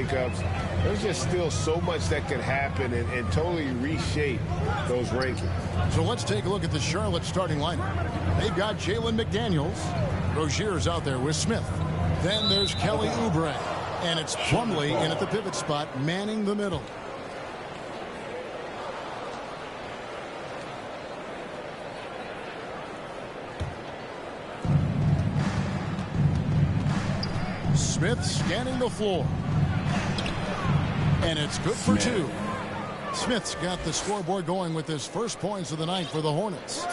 Cubs, there's just still so much that can happen and totally reshape those rankings. So let's take a look at the Charlotte starting lineup. They've got Jalen McDaniels. Rozier's out there with Smith. Then there's Kelly Oubre. And it's Plumlee in at the pivot spot, manning the middle. Smith scanning the floor. And it's good for two. Smith's got the scoreboard going with his first points of the night for the Hornets.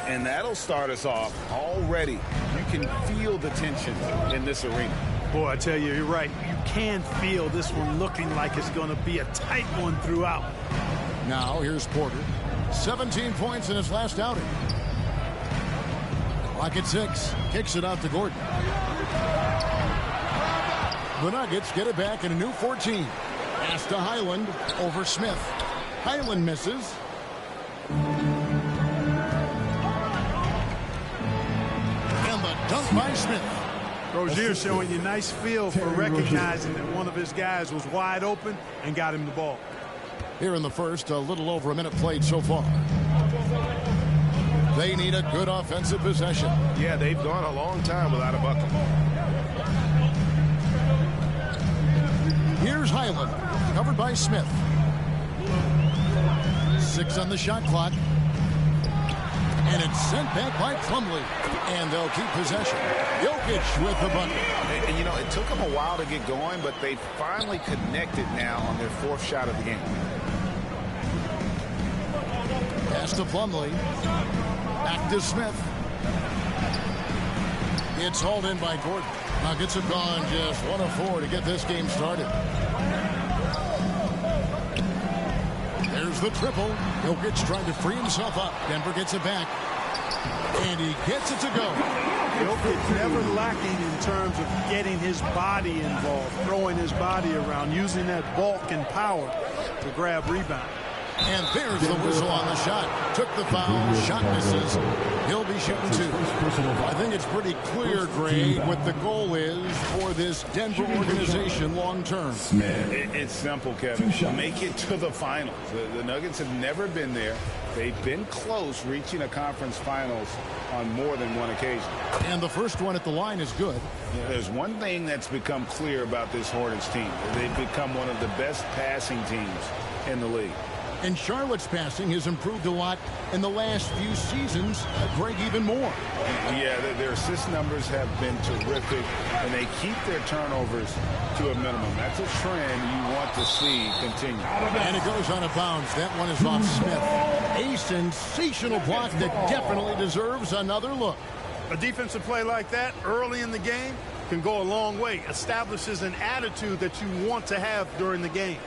And that'll start us off already. You can feel the tension in this arena. Boy, I tell you, you're right. You can feel this one looking like it's going to be a tight one throughout. Now here's Porter. 17 points in his last outing. Clock at 6. Kicks it out to Gordon. The Nuggets get it back in a new 14. Pass to Highland over Smith. Highland misses. And the dunk by Smith. Rozier showing you nice feel for recognizing that one of his guys was wide open and got him the ball. Here in the first, a little over a minute played so far. They need a good offensive possession. Yeah, they've gone a long time without a bucket. Here's Highland, covered by Smith. 6 on the shot clock. And it's sent back by Plumlee. And they'll keep possession. Jokic with the bucket. And you know, it took them a while to get going, but they finally connected now on their 4th shot of the game. Pass to Plumlee. Back to Smith. It's hauled in by Gordon. Nuggets have gone just 1 of 4 to get this game started. There's the triple. Jokic trying to free himself up. Denver gets it back. And he gets it to go. Jokic never lacking in terms of getting his body involved, throwing his body around, using that bulk and power to grab rebound. And there's the whistle on the shot. Took the foul. Shot misses. He'll be shooting 2. I think it's pretty clear, Greg, what the goal is for this Denver organization long term. It's simple, Kevin. Make it to the finals. The Nuggets have never been there. They've been close reaching a conference finals on more than one occasion. And the first one at the line is good. There's one thing that's become clear about this Hornets team. They've become one of the best passing teams in the league. And Charlotte's passing has improved a lot in the last few seasons. Greg, even more. Yeah, their assist numbers have been terrific, and they keep their turnovers to a minimum. That's a trend you want to see continue. And it goes on a bounce. That one is off Smith. A sensational block that definitely deserves another look. A defensive play like that early in the game can go a long way. Establishes an attitude that you want to have during the game.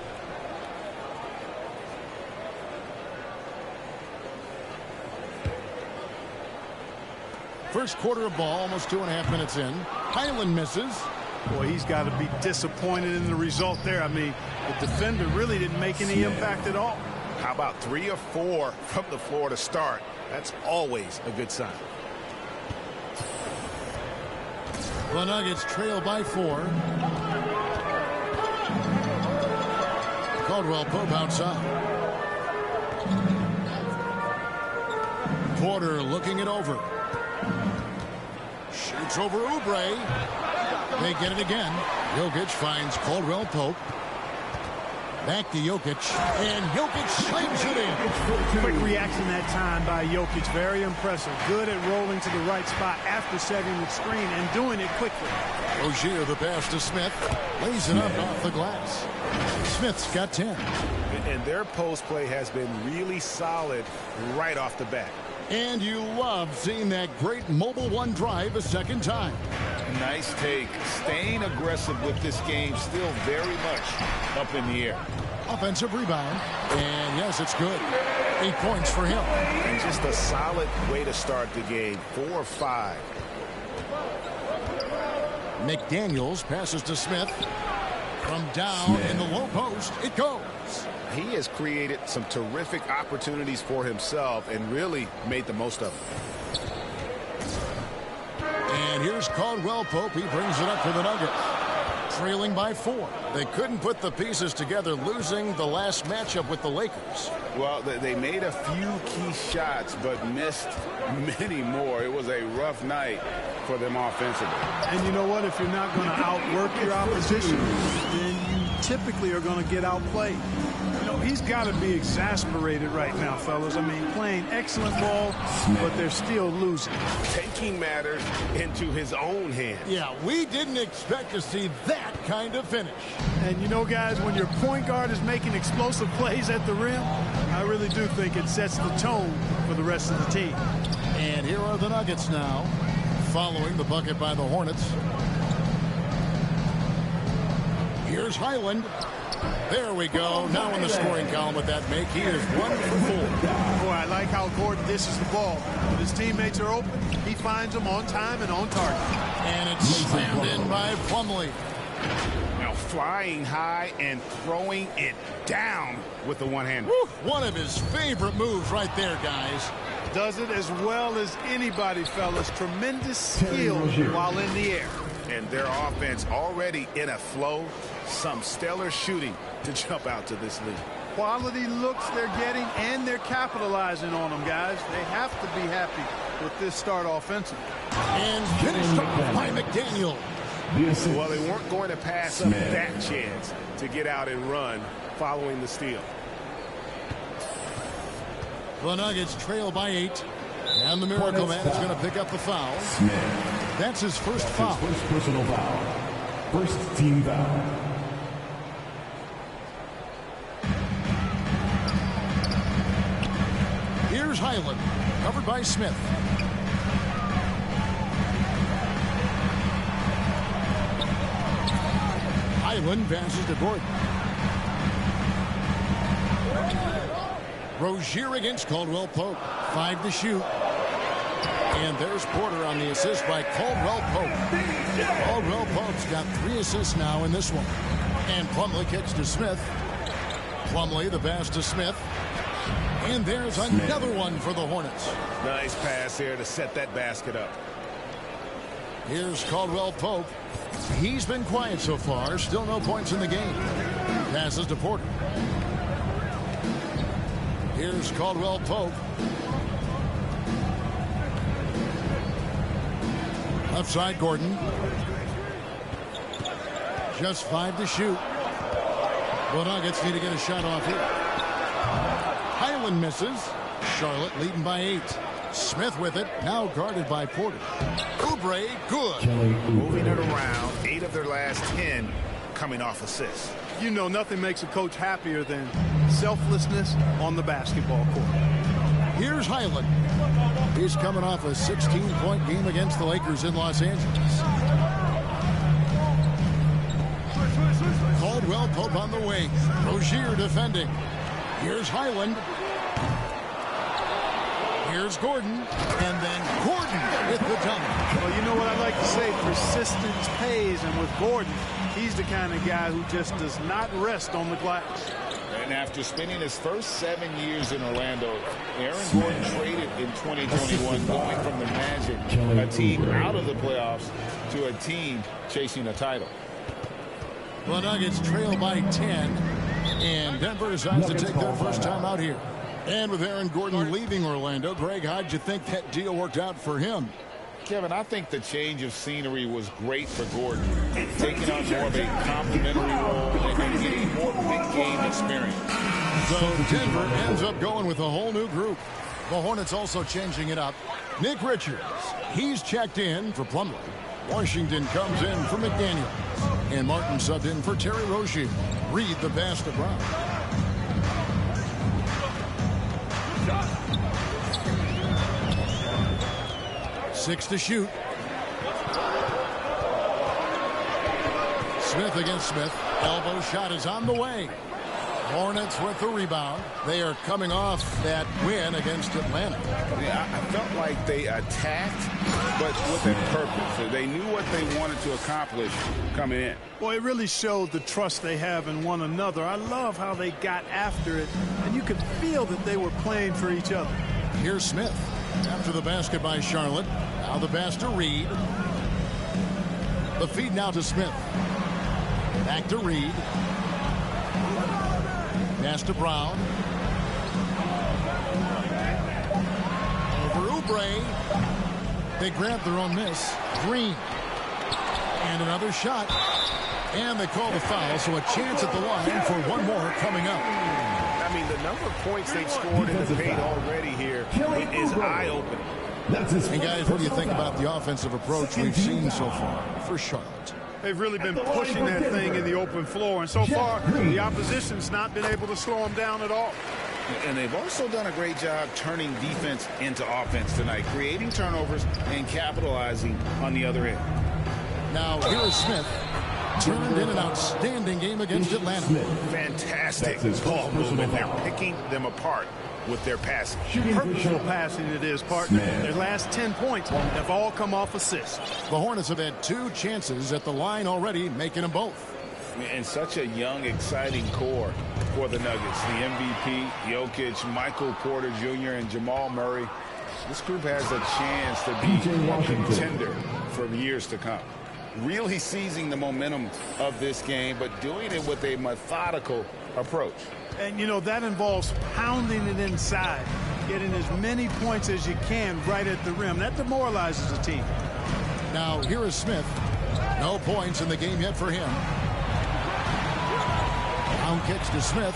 First quarter of ball, almost 2.5 minutes in. Highland misses. Boy, he's got to be disappointed in the result there. I mean, the defender really didn't make any impact at all. How about 3 or 4 from the floor to start? That's always a good sign. The Nuggets trail by 4. Caldwell Pope outside. Porter looking it over. Shoots over Oubre. They get it again. Jokic finds Caldwell Pope. Back to Jokic. And Jokic slams it in. Quick reaction that time by Jokic. Very impressive. Good at rolling to the right spot after setting the screen and doing it quickly. Rozier, the pass to Smith. Lays it up off the glass. Smith's got 10. And their post play has been really solid right off the bat. And you love seeing that great mobile one drive a second time. Nice take. Staying aggressive with this game, still very much up in the air. Offensive rebound. And yes, it's good. 8 points for him. And just a solid way to start the game. 4 or 5. McDaniels passes to Smith. From down in the low post, it goes. He has created some terrific opportunities for himself and really made the most of them. And here's Caldwell Pope. He brings it up for the Nuggets. trailing by 4. They couldn't put the pieces together, losing the last matchup with the Lakers. Well, they made a few key shots, but missed many more. It was a rough night for them offensively. And you know what? If you're not going to outwork your opposition, then you typically are going to get outplayed. You know, he's got to be exasperated right now, fellas. I mean, playing excellent ball, but they're still losing. Taking matters into his own hands. Yeah, we didn't expect to see that kind of finish. And you know, guys, when your point guard is making explosive plays at the rim, I really do think it sets the tone for the rest of the team. And here are the Nuggets now, following the bucket by the Hornets. Here's Highland. There we go. Now in the scoring column with that make. He is 1 for 4. Boy, I like how Gordon dishes the ball. When his teammates are open, he finds them on time and on target. And it's slammed in by Plumlee. Now flying high and throwing it down with the one-hander. One of his favorite moves right there, guys. Does it as well as anybody, fellas. Tremendous skill while in the air. And their offense already in a flow. Some stellar shooting to jump out to this lead. Quality looks they're getting, and they're capitalizing on them, guys. They have to be happy with this start offensively. And finished off by McDaniel. Well, they weren't going to pass up that chance to get out and run following the steal. The Nuggets trail by 8. And the Miracle Man is going to pick up the foul. That's his first foul. His first personal foul. First team foul. Here's Highland, covered by Smith. Highland passes to Gordon. Rozier against Caldwell Pope. 5 to shoot. And there's Porter on the assist by Caldwell Pope. Caldwell Pope's got 3 assists now in this one. And Plumlee kicks to Smith. Plumlee the pass to Smith. And there's another one for the Hornets. Nice pass here to set that basket up. Here's Caldwell Pope. He's been quiet so far. Still no points in the game. Passes to Porter. Here's Caldwell Pope. Left side, Gordon. Just 5 to shoot. The Nuggets need to get a shot off here. Highland misses. Charlotte leading by 8. Smith with it. Now guarded by Porter. Oubre, good. Moving it around. 8 of their last 10 coming off assists. You know, nothing makes a coach happier than selflessness on the basketball court. Here's Highland. He's coming off a 16-point game against the Lakers in Los Angeles. Caldwell Pope on the wing. Rozier defending. Here's Highland. Here's Gordon. And then Gordon with the dunk. Well, you know what I like to say? Persistence pays. And with Gordon, he's the kind of guy who just does not rest on the glass. And after spending his first 7 years in Orlando, Aaron Gordon traded in 2021, going from the Magic, a team out of the playoffs, to a team chasing a title. The Nuggets trail by 10, and Denver decides to take their first time out here. And with Aaron Gordon leaving Orlando, Greg, how'd you think that deal worked out for him? Kevin, I think the change of scenery was great for Gordon, taking on more of a complimentary role and getting more big game experience. So Denver ends up going with a whole new group. The Hornets also changing it up. Nick Richards, he's checked in for Plumlee. Washington comes in for McDaniel. And Martin subbed in for Terry Rozier. Reed the pass to Brown. Six to shoot. Smith against Smith. Elbow shot is on the way. Hornets with the rebound. They are coming off that win against Atlanta. Yeah, I felt like they attacked, but with a purpose. They knew what they wanted to accomplish coming in. Well, it really showed the trust they have in one another. I love how they got after it, and you could feel that they were playing for each other. Here's Smith. After the basket by Charlotte. Now the pass to Reed. The feed now to Smith. Back to Reed. Pass to Brown. Over Oubre. They grab their own miss. Green. And another shot. And they call the foul, so a chance at the line for one more coming up. I mean, the number of points they've scored in the paint already here is eye-opening. And guys, what do you think about the offensive approach we've seen so far for Charlotte? They've really been pushing that thing in the open floor, and so far the opposition's not been able to slow them down at all. And they've also done a great job turning defense into offense tonight, creating turnovers and capitalizing on the other end. Now, here is Smith. Turned in an outstanding game against Atlanta. Fantastic ball movement. They're picking them apart with their passing. Purposeful passing it is, partner. Their last 10 points have all come off assists. The Hornets have had 2 chances at the line already, making them both. And such a young, exciting core for the Nuggets. The MVP, Jokic, Michael Porter Jr., and Jamal Murray. This group has a chance to be a contender for years to come. Really seizing the momentum of this game, but doing it with a methodical approach. And, you know, that involves pounding it inside, getting as many points as you can right at the rim. That demoralizes a team. Now, here is Smith. No points in the game yet for him. Down kicks to Smith.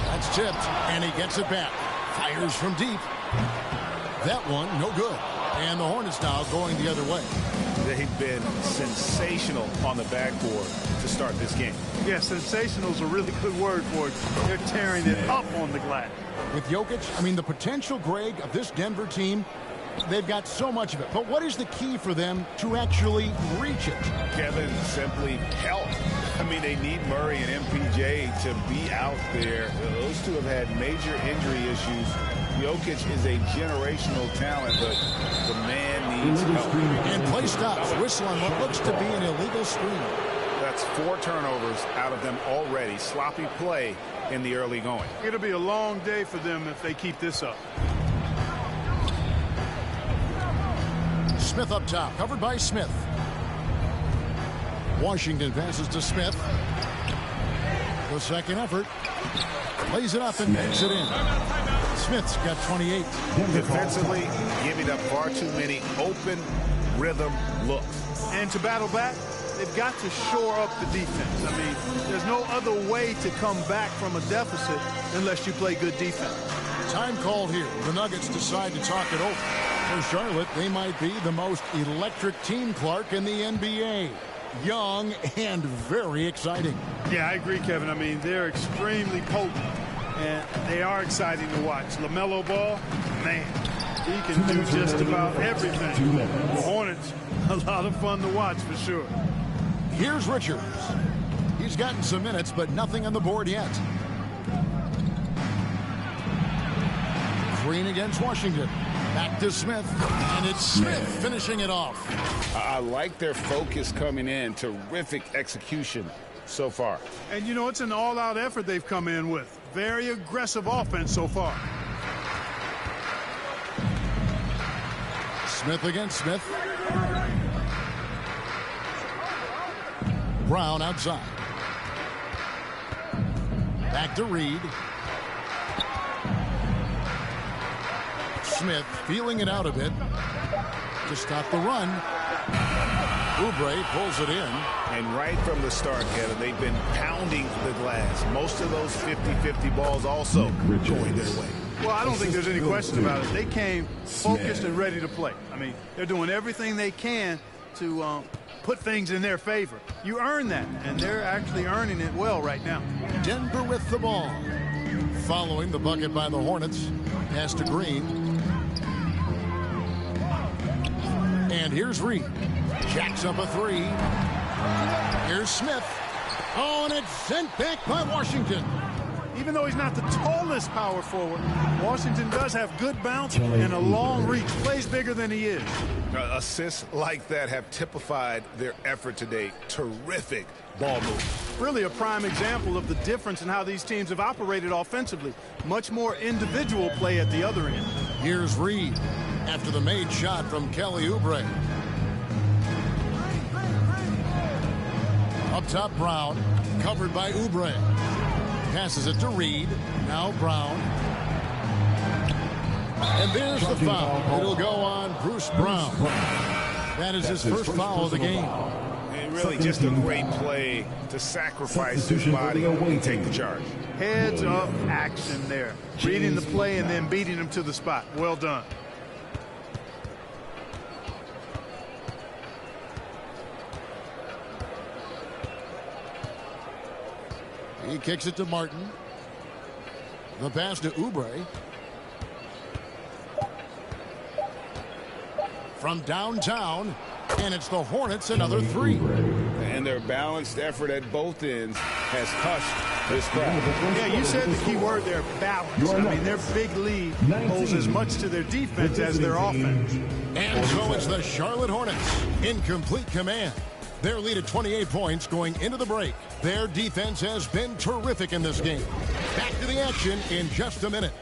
That's tipped, and he gets it back. Fires from deep. That one, no good. And the Hornets now going the other way. They've been sensational on the backboard to start this game. Yeah, sensational is a really good word for it. They're tearing it up on the glass. With Jokic, I mean, the potential, Greg, of this Denver team, they've got so much of it. But what is the key for them to actually reach it? Kevin, simply help. I mean, they need Murray and MPJ to be out there. Those two have had major injury issues. Jokic is a generational talent, but the man needs help. And play stops. Whistle on what looks to be an illegal screen. That's 4 turnovers out of them already. Sloppy play in the early going. It'll be a long day for them if they keep this up. Smith up top, covered by Smith. Washington passes to Smith. The second effort. Lays it up and makes it in. Smith's got 28. Defensively, giving up far too many open rhythm looks. And to battle back, they've got to shore up the defense. I mean, there's no other way to come back from a deficit unless you play good defense. Time called here. The Nuggets decide to talk it over. For Charlotte, they might be the most electric team, Clark, in the NBA. Young and very exciting. Yeah, I agree, Kevin. I mean, they're extremely potent, and they are exciting to watch. LaMelo Ball, man, he can do just about everything. The Hornets, a lot of fun to watch for sure. Here's Richards. He's gotten some minutes, but nothing on the board yet. Green against Washington. Back to Smith, and it's Smith finishing it off. I like their focus coming in. Terrific execution so far. And, you know, it's an all-out effort they've come in with. Very aggressive offense so far. Smith against Smith. Brown outside. Back to Reed. Smith feeling it out a bit to stop the run. Oubre pulls it in. And right from the start, Kevin, they've been pounding the glass. Most of those 50-50 balls also going their way. Well, I don't think there's any question about it. They came focused and ready to play. I mean, they're doing everything they can to put things in their favor. You earn that, and they're actually earning it well right now. Denver with the ball. Following the bucket by the Hornets. Pass to Green. And here's Reed. Jacks up a 3. Here's Smith. Oh, and it's sent back by Washington. Even though he's not the tallest power forward, Washington does have good bounce and a long reach. Plays bigger than he is. Assists like that have typified their effort today. Terrific ball move. Really a prime example of the difference in how these teams have operated offensively. Much more individual play at the other end. Here's Reed after the made shot from Kelly Oubre. top, Brown. Covered by Oubre. Passes it to Reed. Now Brown. And there's the foul. It'll go on Bruce Brown. That is his first foul of the game. And really just a great play to sacrifice his body and take the charge. Heads up action there. Reading the play and then beating him to the spot. Well done. He kicks it to Martin. The pass to Oubre. From downtown, and it's the Hornets another three. And their balanced effort at both ends has hushed this crowd. Yeah, you said the key word there, balance. I mean, their big lead owes as much to their defense as their offense. And so it's the Charlotte Hornets in complete command. Their lead at 28 points going into the break. Their defense has been terrific in this game. Back to the action in just a minute.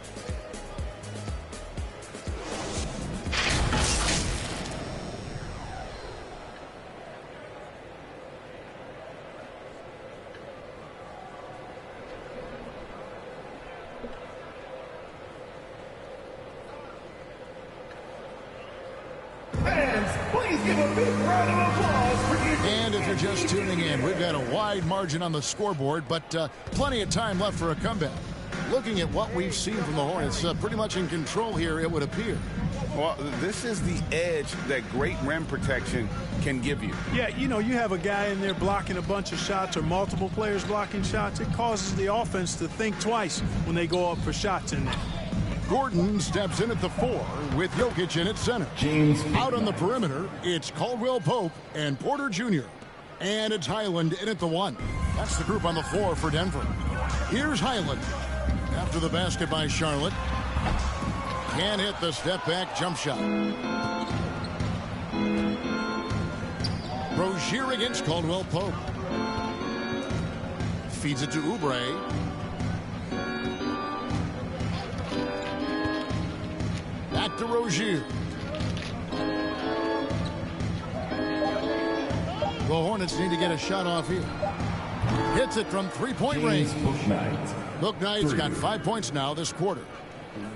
And if you're just tuning in, we've got a wide margin on the scoreboard, but plenty of time left for a comeback. Looking at what we've seen from the Hornets, pretty much in control here, it would appear. Well, this is the edge that great rim protection can give you. Yeah, you know, you have a guy in there blocking a bunch of shots or multiple players blocking shots. It causes the offense to think twice when they go up for shots in there. Gordon steps in at the 4 with Jokic in at center. James out on the perimeter, it's Caldwell Pope and Porter Jr. And it's Highland in at the 1. That's the group on the floor for Denver. Here's Highland. After the basket by Charlotte. Can't hit the step-back jump shot. Rozier against Caldwell Pope. Feeds it to Oubre. Back to Rozier. The Hornets need to get a shot off here. Hits it from three-point range. Bouknight's got 5 points now this quarter.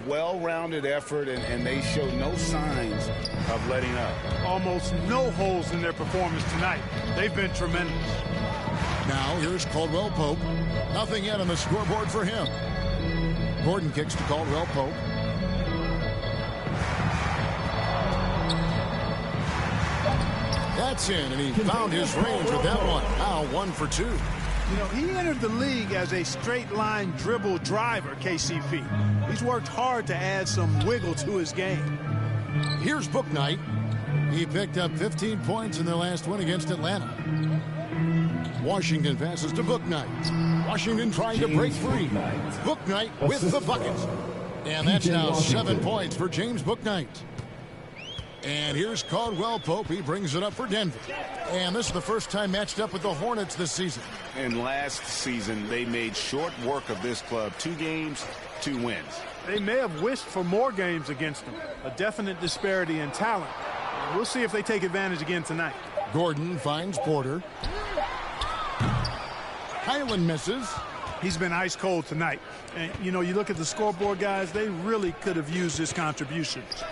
Well-rounded effort, and they show no signs of letting up. Almost no holes in their performance tonight. They've been tremendous. Now here's Caldwell Pope. Nothing yet on the scoreboard for him. Gordon kicks to Caldwell Pope. That's in, and he found his range with that one. Now 1 for 2. You know, he entered the league as a straight-line dribble driver, KCP. He's worked hard to add some wiggle to his game. Here's Bouknight. He picked up 15 points in their last win against Atlanta. Washington passes to Bouknight. Washington trying to break free. Bouknight with the bucket. And that's now 7 points for James Bouknight. And here's Caldwell Pope. He brings it up for Denver. And this is the first time matched up with the Hornets this season. And last season, they made short work of this club. 2 games, 2 wins. They may have wished for more games against them. A definite disparity in talent. We'll see if they take advantage again tonight. Gordon finds Porter. Highland misses. He's been ice cold tonight. And, you know, you look at the scoreboard, guys, they really could have used his contributions.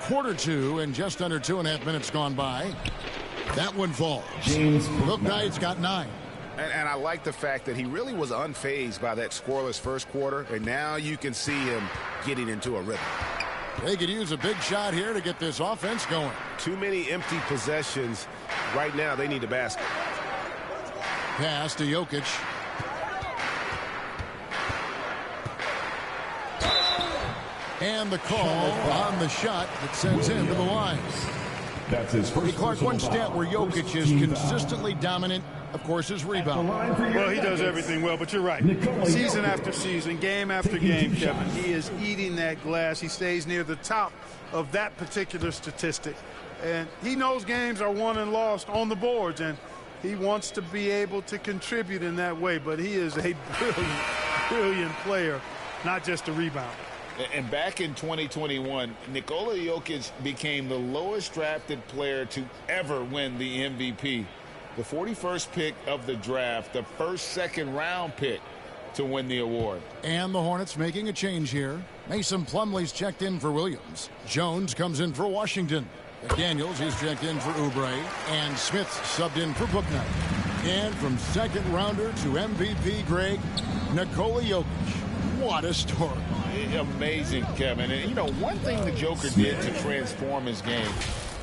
Quarter 2 and just under 2.5 minutes gone by. That one falls. Bouknight's got 9. And I like the fact that he really was unfazed by that scoreless first quarter, and now you can see him getting into a rhythm. They could use a big shot here to get this offense going. Too many empty possessions. Right now, they need a basket. Pass to Jokic. And the call on the shot that sends him to the line. That's his first. Hey, Clark, one stat where Jokic is consistently dominant, of course, is rebound. Well, he does everything well, but you're right. Season after season, game after game, Kevin, he is eating that glass. He stays near the top of that particular statistic. And he knows games are won and lost on the boards, and he wants to be able to contribute in that way. But he is a brilliant, brilliant player, not just a rebounder. And back in 2021, Nikola Jokic became the lowest drafted player to ever win the MVP. The 41st pick of the draft, the first second-round pick to win the award. And the Hornets making a change here. Mason Plumlee's checked in for Williams. Jones comes in for Washington. McDaniels, he's checked in for Oubre. And Smith subbed in for Bouknight. And from second rounder to MVP, Greg, Nikola Jokic. What a story. Amazing, Kevin. And, you know, one thing the Joker did to transform his game,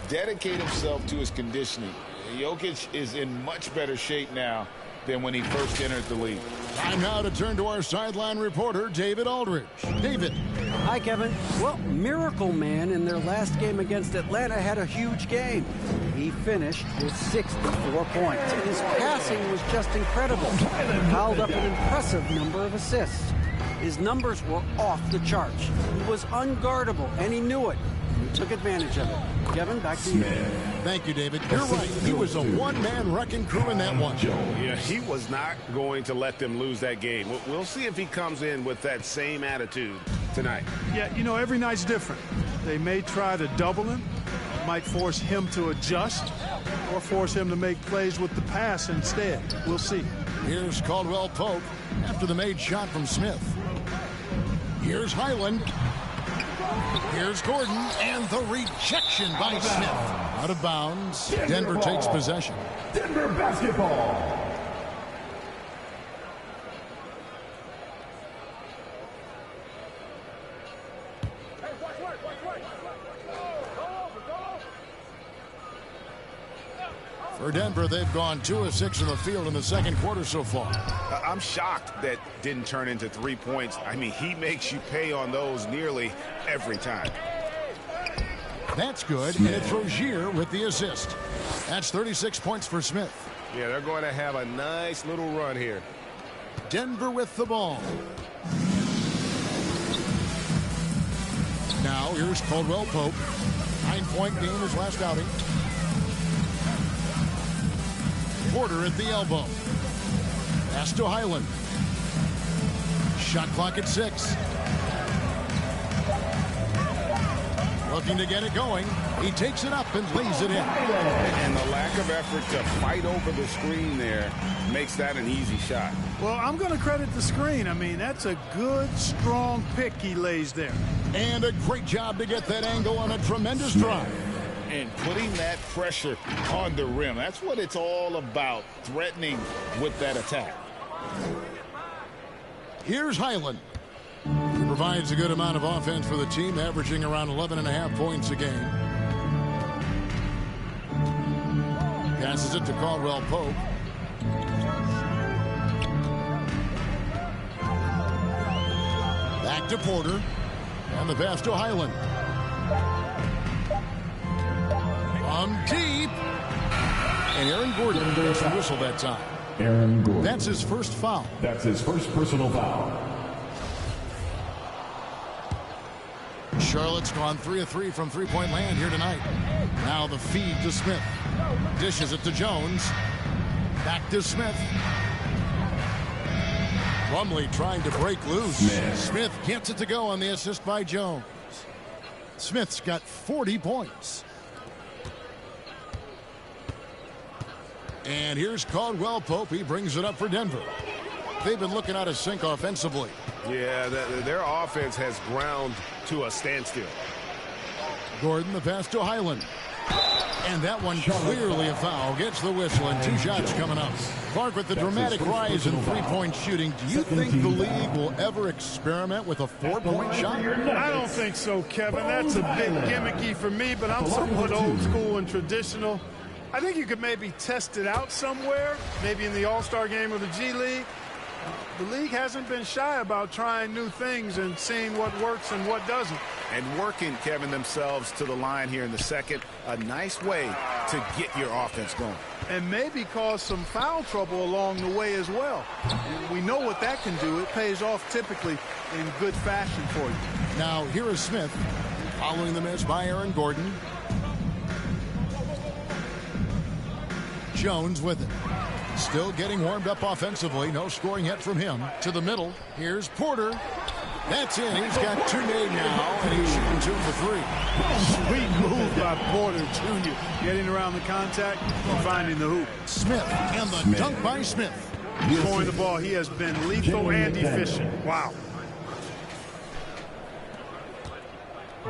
dedicate himself to his conditioning. Jokic is in much better shape now than when he first entered the league. Time now to turn to our sideline reporter, David Aldridge. David. Hi, Kevin. Well, Miracle Man in their last game against Atlanta had a huge game. He finished with 64 points, and his passing was just incredible. He piled up an impressive number of assists. His numbers were off the charts. He was unguardable, and he knew it. He took advantage of it. Kevin, back to you. Thank you, David. You're right. He was a one-man wrecking crew in that one. Yeah, he was not going to let them lose that game. We'll see if he comes in with that same attitude tonight. Yeah, you know, every night's different. They may try to double him, might force him to adjust, or force him to make plays with the pass instead. We'll see. Here's Caldwell Pope after the made shot from Smith. Here's Highland. Here's Gordon, and the rejection by Smith. Out of bounds. Denver takes possession. Denver basketball. For Denver, they've gone 2 of 6 in the field in the second quarter so far. I'm shocked that didn't turn into 3 points. I mean, he makes you pay on those nearly every time. That's good, and it's Rozier with the assist. That's 36 points for Smith. Yeah, they're going to have a nice little run here. Denver with the ball. Now, here's Caldwell Pope. 9-point game his last outing. Porter at the elbow. Pass to Highland. Shot clock at 6. Looking to get it going. He takes it up and lays it in. And the lack of effort to fight over the screen there makes that an easy shot. Well, I'm going to credit the screen. I mean, that's a good, strong pick he lays there. And a great job to get that angle on a tremendous drive. And putting that pressure on the rim. That's what it's all about, threatening with that attack. Here's Highland. He provides a good amount of offense for the team, averaging around 11.5 points a game. Passes it to Caldwell Pope. Back to Porter. And the pass to Highland. From deep. And Aaron Gordon gets a whistle that time. Aaron Gordon. That's his first foul. That's his first personal foul. Charlotte's gone 3 of 3 from three-point land here tonight. Now the feed to Smith. Dishes it to Jones. Back to Smith. Plumlee trying to break loose. Smith gets it to go on the assist by Jones. Smith's got 40 points. And here's Caldwell Pope. He brings it up for Denver. They've been looking out of sync offensively. Yeah, their offense has ground to a standstill. Gordon, the pass to Highland. And that one clearly a foul. Gets the whistle, and 2 shots coming up. Clark, with the dramatic rise in three-point shooting, do you think the league will ever experiment with a 4-point shot? I don't think so, Kevin. That's a bit gimmicky for me, but I'm somewhat old school and traditional. I think you could maybe test it out somewhere, maybe in the All-Star game or the G League. The league hasn't been shy about trying new things and seeing what works and what doesn't. And working, Kevin, themselves to the line here in the second. A nice way to get your offense going. And maybe cause some foul trouble along the way as well. We know what that can do. It pays off typically in good fashion for you. Now, here is Smith following the miss by Aaron Gordon. Jones with it. Still getting warmed up offensively. No scoring yet from him. To the middle. Here's Porter. That's it. He's got 2 made now, and he's shooting 2 for 3. Sweet move by Porter Jr. Getting around the contact and finding the hoop. Smith, and the dunk by Smith. Scoring the ball, he has been lethal and efficient. Wow.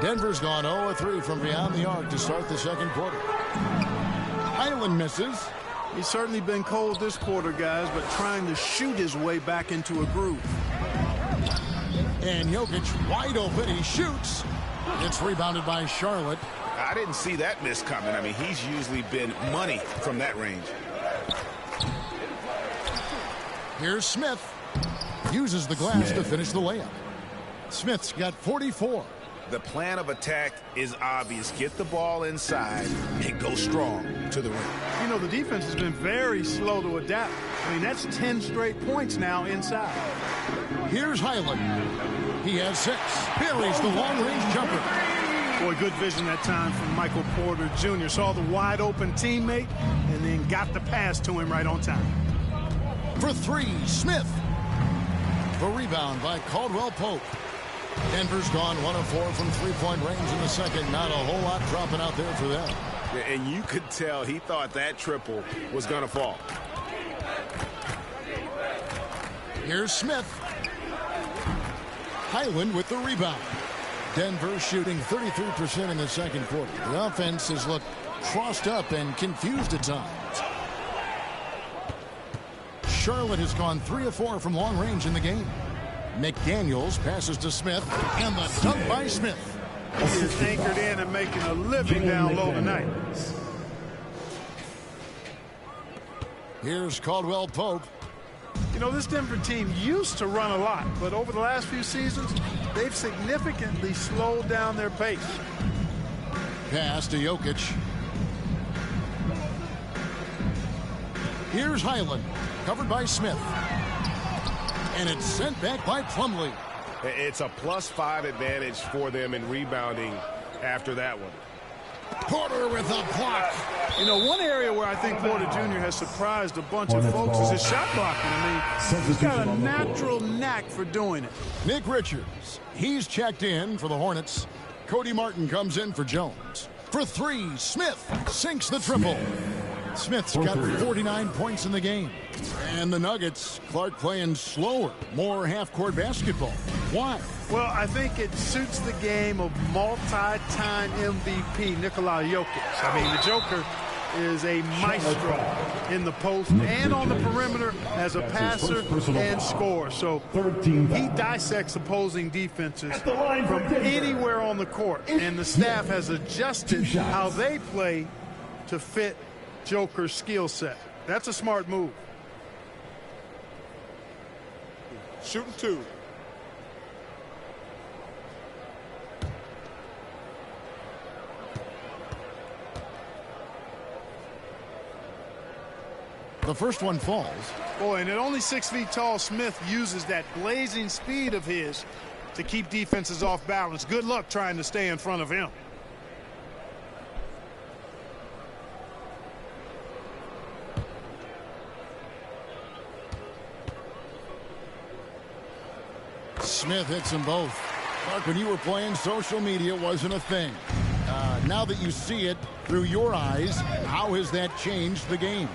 Denver's gone 0-3 from beyond the arc to start the second quarter. Highland misses. He's certainly been cold this quarter, guys, but trying to shoot his way back into a groove. And Jokic wide open. He shoots. It's rebounded by Charlotte. I didn't see that miss coming. I mean, he's usually been money from that range. Here's Smith. Uses the glass to finish the layup. Smith's got 44. The plan of attack is obvious. Get the ball inside and go strong to the rim. You know, the defense has been very slow to adapt. I mean, that's 10 straight points now inside. Here's Highland. He has 6. Buries the long-range jumper. Boy, good vision that time from Michael Porter Jr. Saw the wide-open teammate and then got the pass to him right on time. For 3, Smith. The rebound by Caldwell Pope. Denver's gone 1 of 4 from three-point range in the second. Not a whole lot dropping out there for them. And you could tell he thought that triple was going to fall. Here's Smith. Highland with the rebound. Denver shooting 33% in the second quarter. The offense has looked crossed up and confused at times. Charlotte has gone 3 of 4 from long range in the game. McDaniels passes to Smith, and the dunk by Smith. He is anchored in and making a living down low tonight. Here's Caldwell Pope. You know, this Denver team used to run a lot, but over the last few seasons, they've significantly slowed down their pace. Pass to Jokic. Here's Highland, covered by Smith. And it's sent back by Plumlee. It's a +5 advantage for them in rebounding after that one. Porter with a block. You know, one area where I think Porter Jr. has surprised a bunch of folks is his shot blocking. I mean, he's got a natural knack for doing it. Nick Richards, he's checked in for the Hornets. Cody Martin comes in for Jones. For 3, Smith sinks the triple. Smith's got 49 points in the game. And the Nuggets, Clark playing slower, more half-court basketball. Why? Well, I think it suits the game of multi-time MVP Nikola Jokic. I mean, the Joker is a maestro in the post and on the perimeter as a passer and scorer. So he dissects opposing defenses from anywhere on the court. And the staff has adjusted how they play to fit Joker's skill set. That's a smart move. Shooting 2. The first one falls. Boy, and at only 6 feet tall, Smith uses that blazing speed of his to keep defenses off balance. Good luck trying to stay in front of him. Smith hits them both. Mark, when you were playing, social media wasn't a thing. Now that you see it through your eyes, how has that changed the game?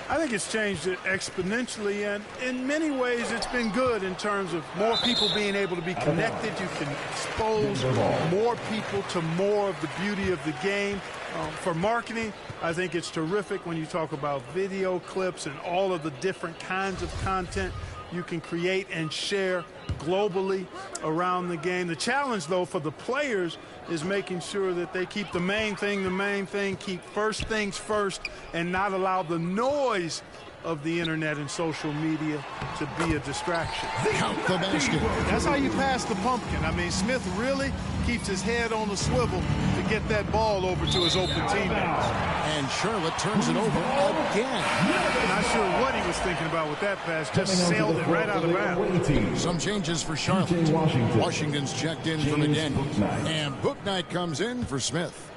I think it's changed it exponentially, and in many ways it's been good in terms of more people being able to be connected. You can expose more people to more of the beauty of the game. For marketing, I think it's terrific when you talk about video clips and all of the different kinds of content you can create and share globally around the game. The challenge, though, for the players is making sure that they keep the main thing, keep first things first, and not allow the noise of the internet and social media to be a distraction. Count the basket. That's how you pass the pumpkin. I mean, Smith really keeps his head on the swivel to get that ball over to his open teammates. And Charlotte turns it over again. Not sure what he was thinking about with that pass. Just sailed it right out of bounds. Some changes for Charlotte. Washington's checked in for McDaniels. And Bouknight comes in for Smith.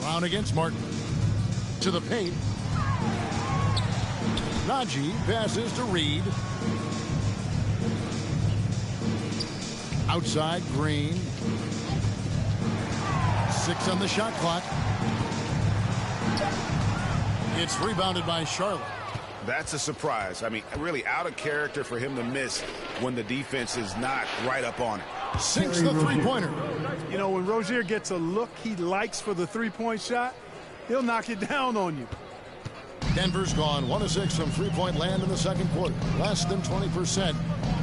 Brown against Martin. To the paint. Najee passes to Reed. Outside, Green. 6 on the shot clock. It's rebounded by Charlotte. That's a surprise. I mean, really out of character for him to miss when the defense is not right up on it. Sinks the three-pointer. You know, when Rozier gets a look he likes for the three-point shot, he'll knock it down on you. Denver's gone 1 of 6 from three-point land in the second quarter. Less than 20%,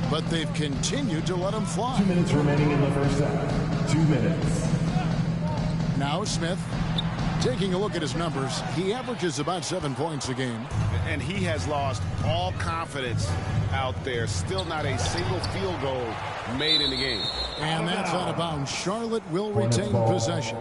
but they've continued to let them fly. 2 minutes remaining in the first half. 2 minutes. Now Smith. Taking a look at his numbers, he averages about 7 points a game. And he has lost all confidence out there. Still not a single field goal made in the game. And that's out of bounds. Charlotte will retain possession.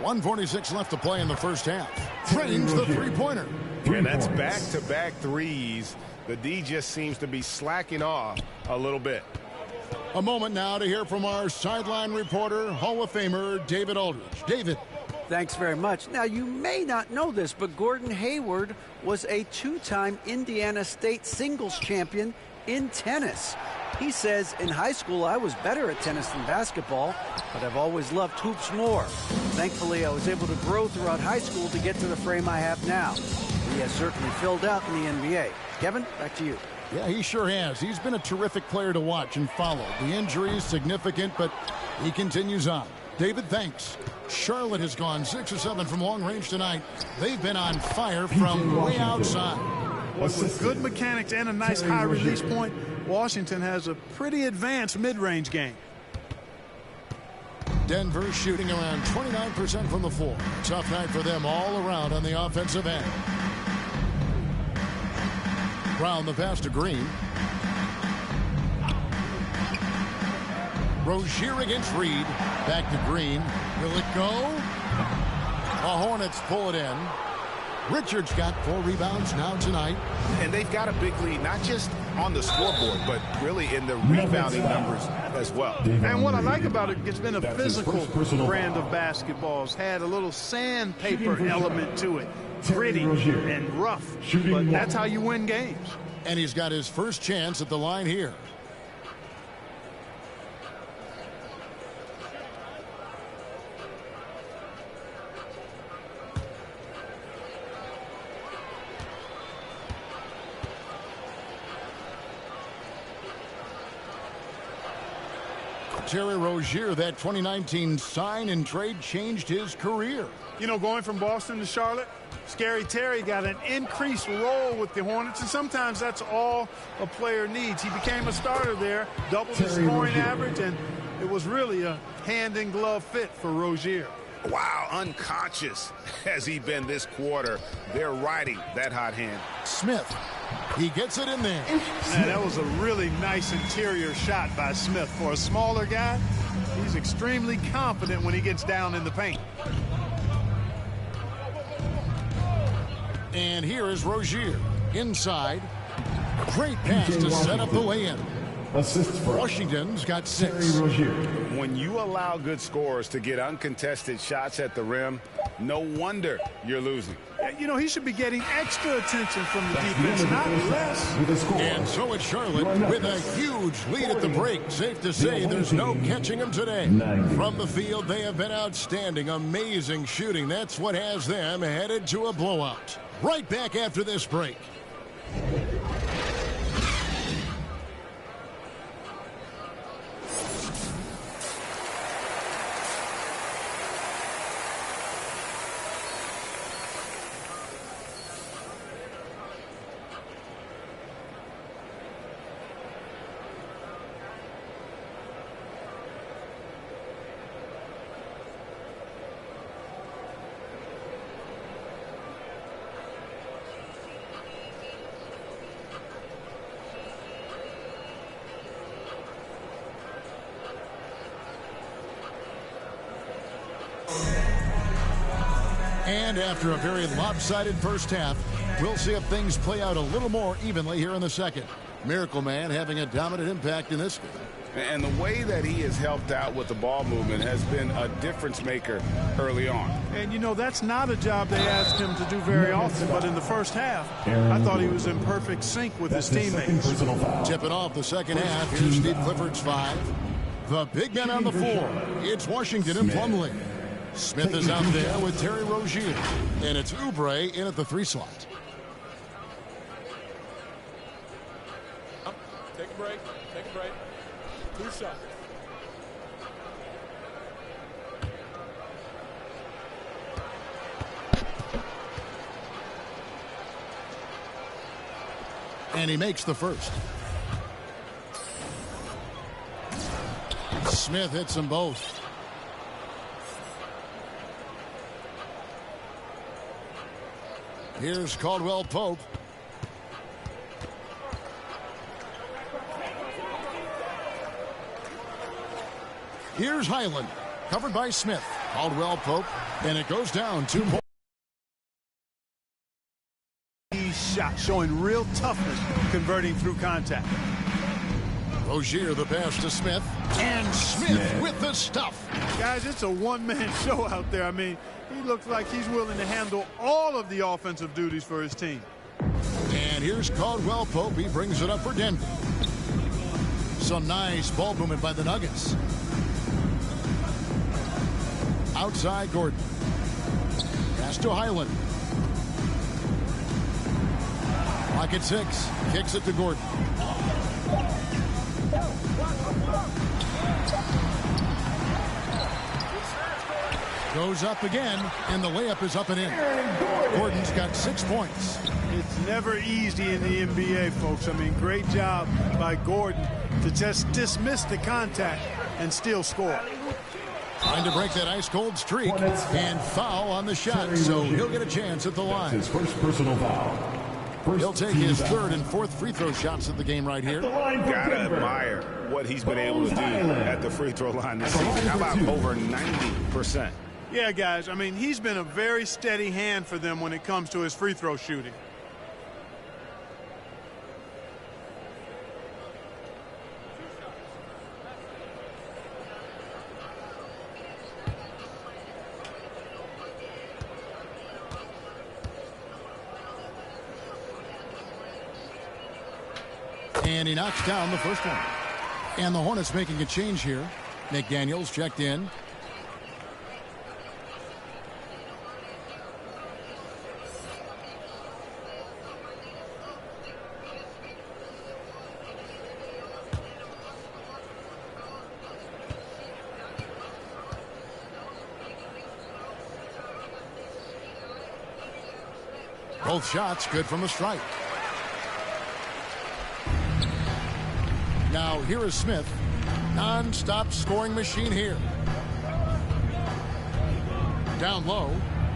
.146 left to play in the first half. Drains the three-pointer. And that's back-to-back threes. The D just seems to be slacking off a little bit. A moment now to hear from our sideline reporter, Hall of Famer David Aldridge. David. Thanks very much. Now, you may not know this, but Gordon Hayward was a 2-time Indiana State singles champion in tennis. He says, in high school, I was better at tennis than basketball, but I've always loved hoops more. Thankfully, I was able to grow throughout high school to get to the frame I have now. He has certainly filled out in the NBA. Kevin, back to you. Yeah, he sure has. He's been a terrific player to watch and follow. The injury is significant, but he continues on. David, thanks. Charlotte has gone 6 of 7 from long range tonight. They've been on fire from way outside. With good mechanics and a nice high release point, Washington has a pretty advanced mid-range game. Denver shooting around 29% from the floor. Tough night for them all around on the offensive end. Brown the pass to Green. Rozier against Reed. Back to Green. Will it go? The Hornets pull it in. Richards got 4 rebounds now tonight. And they've got a big lead, not just on the scoreboard, but really in the rebounding numbers as well. And what I like about it, it's been a physical brand of basketball. It's had a little sandpaper element to it. Gritty and rough, but that's how you win games. And he's got his first chance at the line here. Terry Rozier, that 2019 sign and trade changed his career. You know, going from Boston to Charlotte, Scary Terry got an increased role with the Hornets, and sometimes that's all a player needs. He became a starter there, doubled his scoring average, and it was really a hand-in-glove fit for Rozier. Wow, unconscious has he been this quarter. They're riding that hot hand. Smith, he gets it in there. Man, that was a really nice interior shot by Smith. For a smaller guy, he's extremely confident when he gets down in the paint. And here is Rozier inside. Great pass to set up the lay-in. Assists for Washington's got 6. When you allow good scorers to get uncontested shots at the rim, no wonder you're losing. You know, he should be getting extra attention from the defense, not less. And so it's Charlotte with a huge lead at the break. Safe to say there's no catching them today. From the field, they have been outstanding. Amazing shooting. That's what has them headed to a blowout. Right back after this break. And after a very lopsided first half, we'll see if things play out a little more evenly here in the second. Miracle Man having a dominant impact in this game. And the way that he has helped out with the ball movement has been a difference maker early on. And, you know, that's not a job they asked him to do very often, but in the first half, I thought he was in perfect sync with his teammates. Tipping off the second half, here's Steve Clifford's 5. The big men on the floor. It's Washington and Plumlee. Smith is out there with Terry Rozier. And it's Oubre in at the 3 slot. Take a break. Take a break. 2 shots. And he makes the first. Smith hits them both. Here's Caldwell Pope. Here's Highland, covered by Smith. Caldwell Pope, and it goes down 2 points. Shot showing real toughness, converting through contact. Rozier the pass to Smith, and Smith with the stuff. Guys, it's a one-man show out there. I mean, he looks like he's willing to handle all of the offensive duties for his team. And here's Caldwell Pope. He brings it up for Denver. Some nice ball movement by the Nuggets. Outside Gordon. Pass to Highland. Clock at 6. Kicks it to Gordon. Goes up again, and the layup is up and in. Gordon's got 6 points. It's never easy in the NBA, folks. I mean, great job by Gordon to just dismiss the contact and still score. Trying to break that ice-cold streak, and foul on the shot, so he'll get a chance at the line. His first personal foul. He'll take his 3rd and 4th free throw shots of the game right here. Gotta admire what he's been able to do at the free throw line this season. How about over 90%? Yeah, guys, I mean, he's been a very steady hand for them when it comes to his free throw shooting. And he knocks down the first one. And the Hornets making a change here. McDaniels checked in. Both shots good from the strike. Now here is Smith. Non-stop scoring machine here. Down low.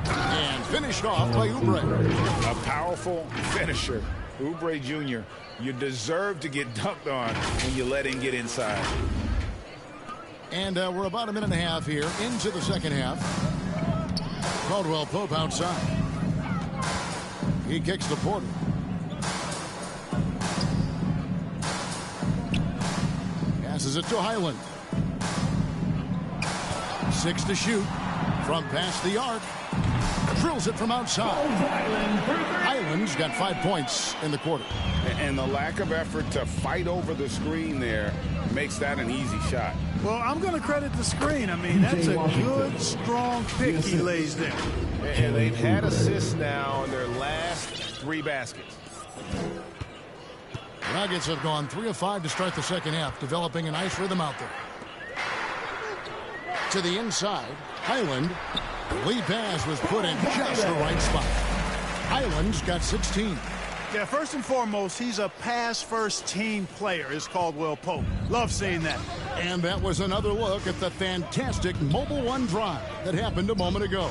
And finished off by Oubre. A powerful finisher. Oubre Jr., you deserve to get dunked on when you let him get inside. And we're about a minute and a half here into the second half. Caldwell Pope outside. He kicks to Porter. Passes it to Highland. 6 to shoot. From past the arc. Drills it from outside. Highland's got 5 points in the quarter. And the lack of effort to fight over the screen there makes that an easy shot. Well, I'm going to credit the screen. I mean, that's a good, strong pick he lays there. And they've had assists now in their last 3 baskets. The Nuggets have gone 3 of 5 to start the second half, developing a nice rhythm out there. To the inside, Highland. The lead pass was put in just the right spot. Highland's got 16. Yeah, first and foremost, he's a pass-first team player, is Caldwell Pope. Love seeing that. And that was another look at the fantastic Mobile One drive that happened a moment ago.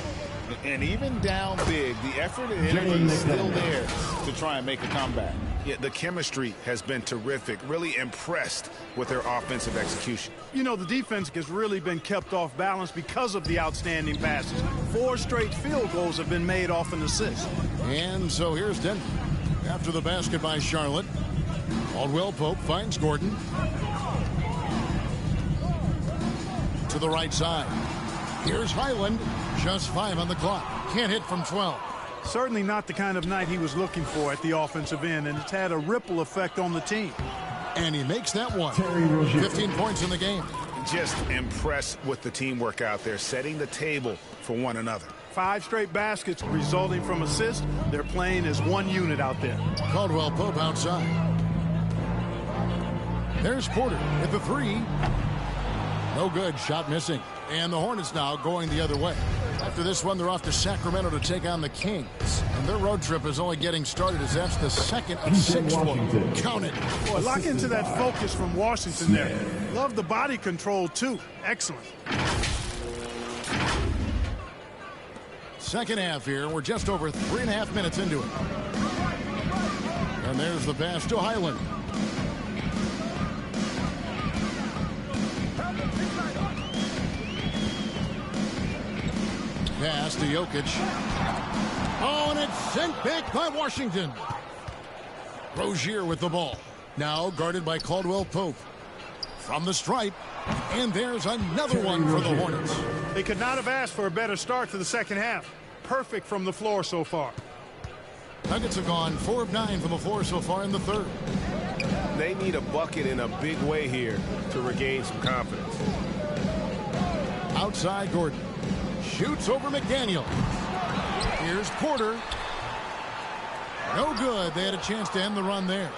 And even down big, the effort and energy is still there to try and make a comeback. Yeah, the chemistry has been terrific. Really impressed with their offensive execution. You know, the defense has really been kept off balance because of the outstanding passes. 4 straight field goals have been made off an assist. And so here's Denver. After the basket by Charlotte, Caldwell Pope finds Gordon. To the right side. Here's Highland. Just 5 on the clock. Can't hit from 12. Certainly not the kind of night he was looking for at the offensive end, and it's had a ripple effect on the team. And he makes that one. 15 points in the game. Just impressed with the teamwork out there, setting the table for one another. 5 straight baskets resulting from assists. They're playing as one unit out there. Caldwell Pope outside. There's Porter at the 3. No good. Shot missing. And the Hornets now going the other way. After this one, they're off to Sacramento to take on the Kings. And their road trip is only getting started as that's the second of 6 for them. Count it. Boy, lock into that focus from Washington there. Love the body control, too. Excellent. Second half here. We're just over 3.5 minutes into it. And there's the pass to Highland. Pass to Jokic. Oh, and it's sent back by Washington. Rozier with the ball. Now guarded by Caldwell Pope. From the stripe. And there's another one for the Hornets. They could not have asked for a better start to the second half. Perfect from the floor so far. Nuggets have gone 4 of 9 from the floor so far in the third. They need a bucket in a big way here to regain some confidence. Outside Gordon. Shoots over McDaniel. Here's Porter. No good. They had a chance to end the run there.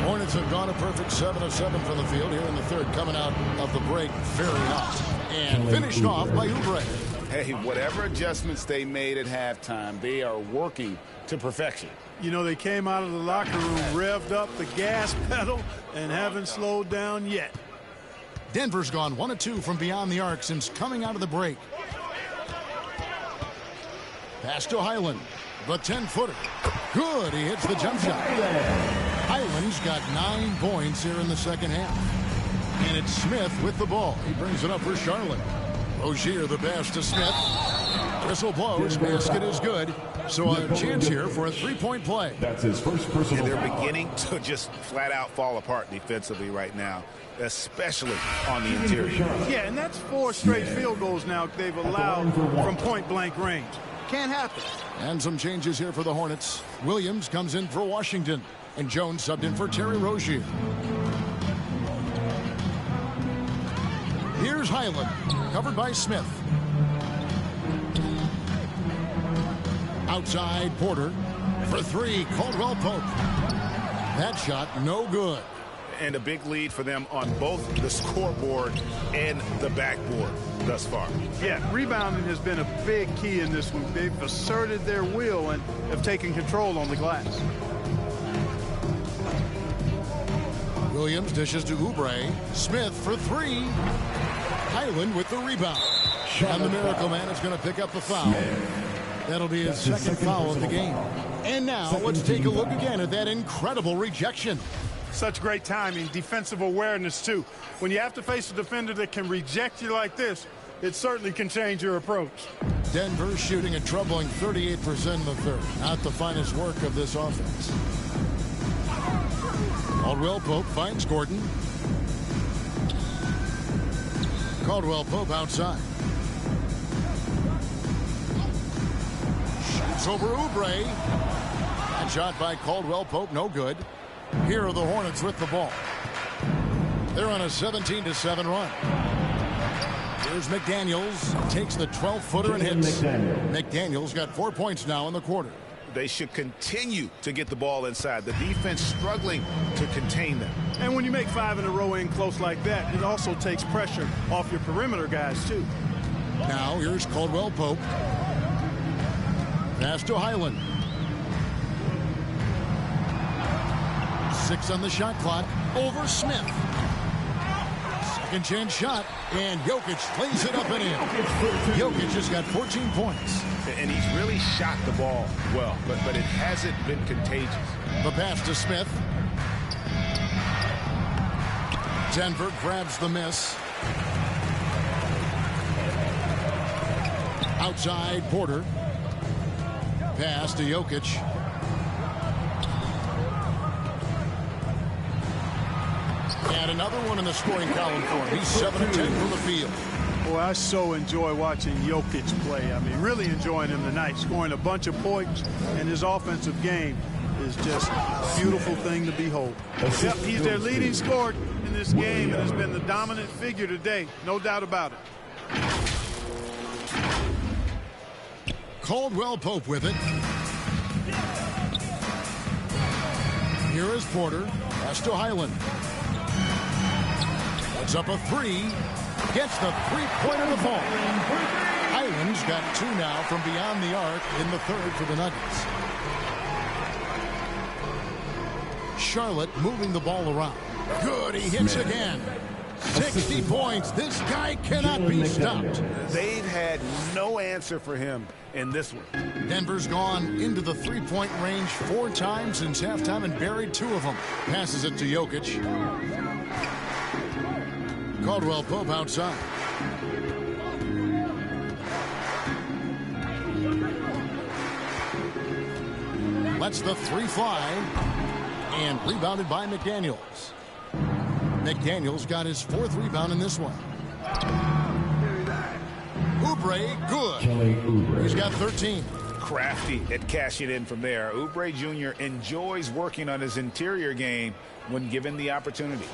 Hornets have gone a perfect 7 of 7 from the field here in the third, coming out of the break very hot. And finished off by Oubre. Hey, whatever adjustments they made at halftime, they are working to perfection. You know, they came out of the locker room, revved up the gas pedal, and haven't slowed down yet. Denver's gone 1 of 2 from beyond the arc since coming out of the break. Pass to Highland. The 10-footer. Good. He hits the jump shot. Highland's got 9 points here in the second half. And it's Smith with the ball. He brings it up for Charlotte. Rozier the pass to Smith. Whistle blows. Basket is good. So a chance here for a 3-point play. That's his first personal They're foul. beginning to just flat out fall apart defensively right now, especially on the interior. Yeah, and that's 4 straight field goals now they've allowed from point-blank range. Can't happen. And some changes here for the Hornets. Williams comes in for Washington. And Jones subbed in for Terry Rozier. Here's Highland. Covered by Smith. Outside Porter. For 3, Caldwell Pope. That shot no good. And a big lead for them on both the scoreboard and the backboard thus far. Yeah, rebounding has been a big key in this one. They've asserted their will and have taken control on the glass. Williams dishes to Oubre. Smith for 3. Highland with the rebound. And the Miracle Man is going to pick up the foul. That'll be his second foul of the game. And now let's take a look again at that incredible rejection. Such great timing, defensive awareness, too. When you have to face a defender that can reject you like this, it certainly can change your approach. Denver shooting a troubling 38% in the third. Not the finest work of this offense. Caldwell Pope finds Gordon. Caldwell Pope outside. Shoots over Oubre. That shot by Caldwell Pope, no good. Here are the Hornets with the ball. They're on a 17-7 run. Here's McDaniels. Takes the 12-footer and hits. McDaniels got 4 points now in the quarter. They should continue to get the ball inside. The defense struggling to contain them. And when you make 5 in a row in close like that, it also takes pressure off your perimeter guys, too. Now here's Caldwell Pope. Pass to Highland. 6 on the shot clock. Over Smith. Second chance shot. And Jokic lays it up and in. Jokic has got 14 points. And he's really shot the ball well, but it hasn't been contagious. The pass to Smith. Denver grabs the miss. Outside, Porter. Pass to Jokic. And another one in the scoring column for him. He's 7 of 10 from the field. Boy, I so enjoy watching Jokic play. I mean, really enjoying him tonight, scoring a bunch of points, and his offensive game is just a beautiful thing to behold. Yep, he's their leading scorer in this game and has been the dominant figure today, no doubt about it. Caldwell Pope with it. Here is Porter. Pass to Highland. Puts up a three. Gets the three-pointer to fall. Highland's got 2 now from beyond the arc in the third for the Nuggets. Charlotte moving the ball around. Good, he hits again. 60 points. This guy cannot be stopped. They've had no answer for him in this one. Denver's gone into the three-point range 4 times since halftime and buried 2 of them. Passes it to Jokic. Caldwell Pope outside. Lets the 3 fly. And rebounded by McDaniels. McDaniels got his 4th rebound in this one. Oubre, good. He's got 13. Crafty at cashing in from there. Oubre Jr. enjoys working on his interior game when given the opportunity.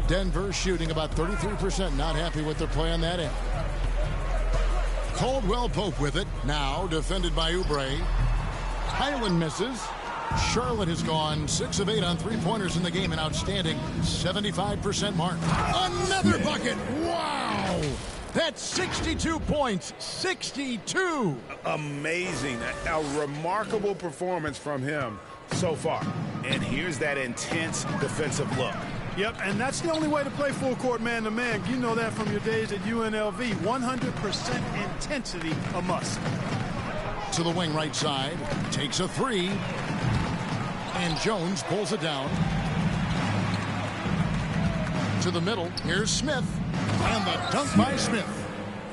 Denver shooting about 33%. Not happy with their play on that end. Caldwell Pope with it. Now defended by Oubre. Highland misses. Charlotte has gone 6 of 8 on three-pointers in the game. An outstanding 75% mark. Another bucket. Wow. That's 62 points. 62. Amazing. A remarkable performance from him so far. And here's that intense defensive look. Yep, and that's the only way to play full court man-to-man. You know that from your days at UNLV. 100% intensity a must. To the wing right side. Takes a 3. And Jones pulls it down. To the middle. Here's Smith. And the dunk by Smith.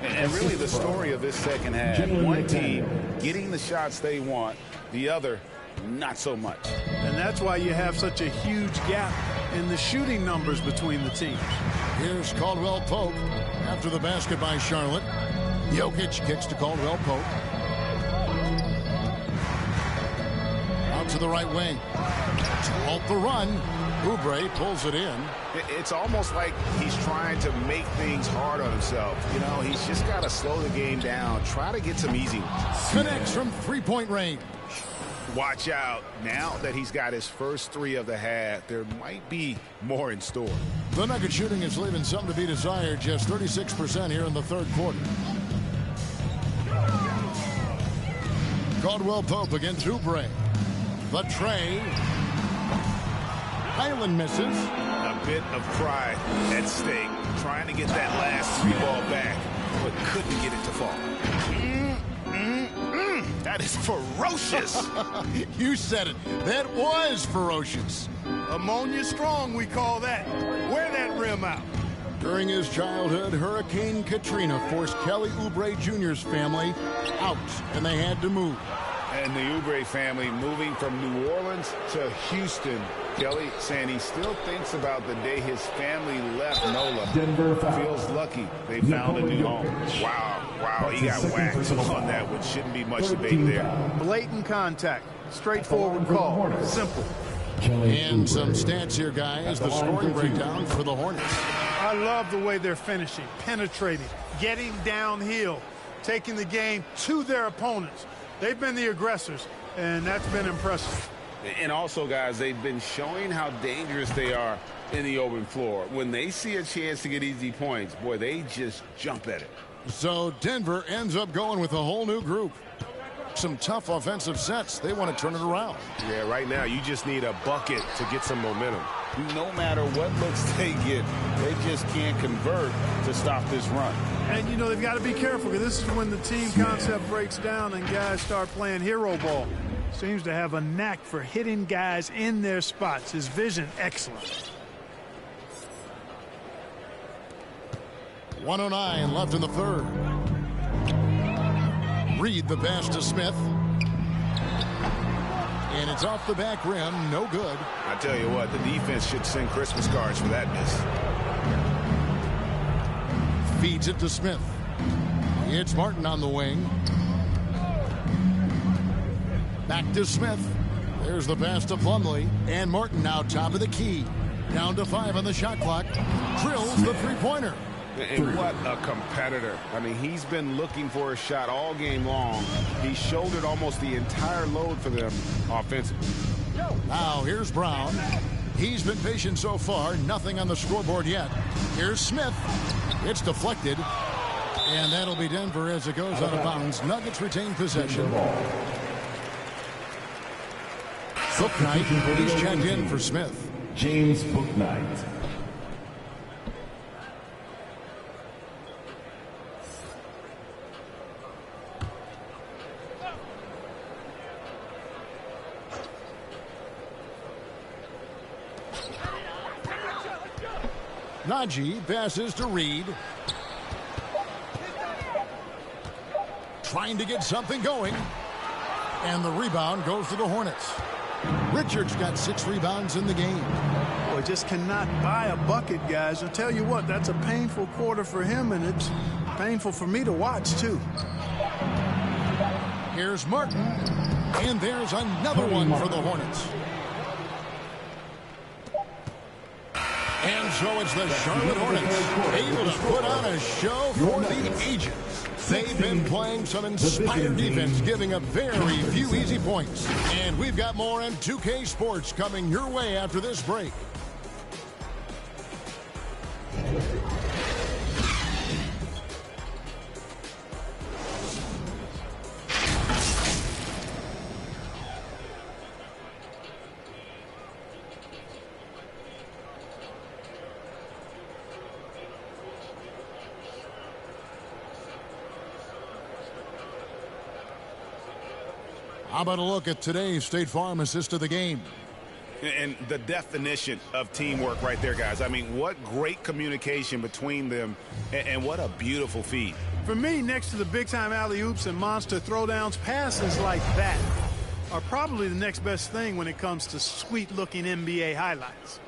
And really the story of this second half. One team getting the shots they want. The other, not so much. And that's why you have such a huge gap in the shooting numbers between the teams. Here's Caldwell Pope after the basket by Charlotte. Jokic kicks to Caldwell Pope. Out to the right wing. To halt the run. Oubre pulls it in. It's almost like he's trying to make things hard on himself. You know, he's just got to slow the game down. Try to get some easy ones. Connects from three-point range. Watch out. Now that he's got his first 3 of the half, there might be more in store. The Nugget shooting is leaving something to be desired. Just 36% here in the third quarter. Caldwell Pope against Oubre. The tray. Highland misses. A bit of pride at stake. Trying to get that last 3 ball back, but couldn't get it to fall. That is ferocious. You said it. That was ferocious. Ammonia strong, we call that. Wear that rim out. During his childhood, Hurricane Katrina forced Kelly Oubre Jr.'s family out, and they had to move. And the Oubre family moving from New Orleans to Houston. Kelly saying he still thinks about the day his family left NOLA. Denver feels lucky they found a new home. Wow, he got whacked on that, which shouldn't be much debate there. Blatant contact. Straightforward call. Simple. And some stats here, guys. The scoring breakdown for the Hornets. I love the way they're finishing, penetrating, getting downhill, taking the game to their opponents. They've been the aggressors, and that's been impressive. And also, guys, they've been showing how dangerous they are in the open floor. When they see a chance to get easy points, boy, they just jump at it. So Denver ends up going with a whole new group. Some tough offensive sets. They want to turn it around. Yeah, right now you just need a bucket to get some momentum. No matter what looks they get, they just can't convert to stop this run. And, you know, they've got to be careful because this is when the team concept breaks down and guys start playing hero ball. Seems to have a knack for hitting guys in their spots. His vision, excellent. 1:09 left in the third. Reed the pass to Smith. And it's off the back rim. No good. I tell you what, the defense should send Christmas cards for that miss. Feeds it to Smith. It's Martin on the wing. Back to Smith. There's the pass to Plumlee. And Martin now top of the key. Down to 5 on the shot clock. Drills the three-pointer. And what a competitor. I mean, he's been looking for a shot all game long. He shouldered almost the entire load for them offensively. Now here's Brown. He's been patient so far. Nothing on the scoreboard yet. Here's Smith. It's deflected. And that'll be Denver as it goes out of bounds. Nuggets retain possession. Bouknight, he's checked in for Smith. James Bouknight. Najee passes to Reed. Trying to get something going. And the rebound goes to the Hornets. Richards got 6 rebounds in the game. Boy, just cannot buy a bucket, guys. I'll tell you what, that's a painful quarter for him, and it's painful for me to watch, too. Here's Martin. And there's another one for the Hornets. And so it's the Charlotte Hornets able to put on a show for the ages. They've been playing some inspired defense, giving up very few easy points. And we've got more on 2K Sports coming your way after this break. How about a look at today's State Farm assist of the game? And the definition of teamwork right there, guys. I mean, what great communication between them, and what a beautiful feed. For me, next to the big-time alley-oops and monster throwdowns, passes like that are probably the next best thing when it comes to sweet-looking NBA highlights.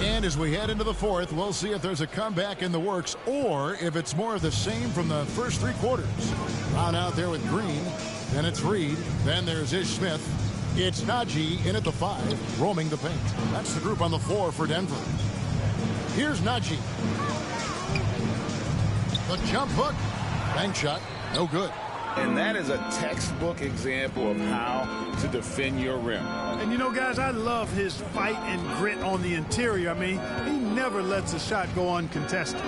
And as we head into the fourth, we'll see if there's a comeback in the works or if it's more of the same from the first 3 quarters. Brown out there with Green. Then it's Reed. Then there's Ish Smith. It's Najee in at the 5, roaming the paint. That's the group on the floor for Denver. Here's Najee. The jump hook. Bank shot. No good. And that is a textbook example of how to defend your rim. And, you know, guys, I love his fight and grit on the interior. I mean, he never lets a shot go uncontested.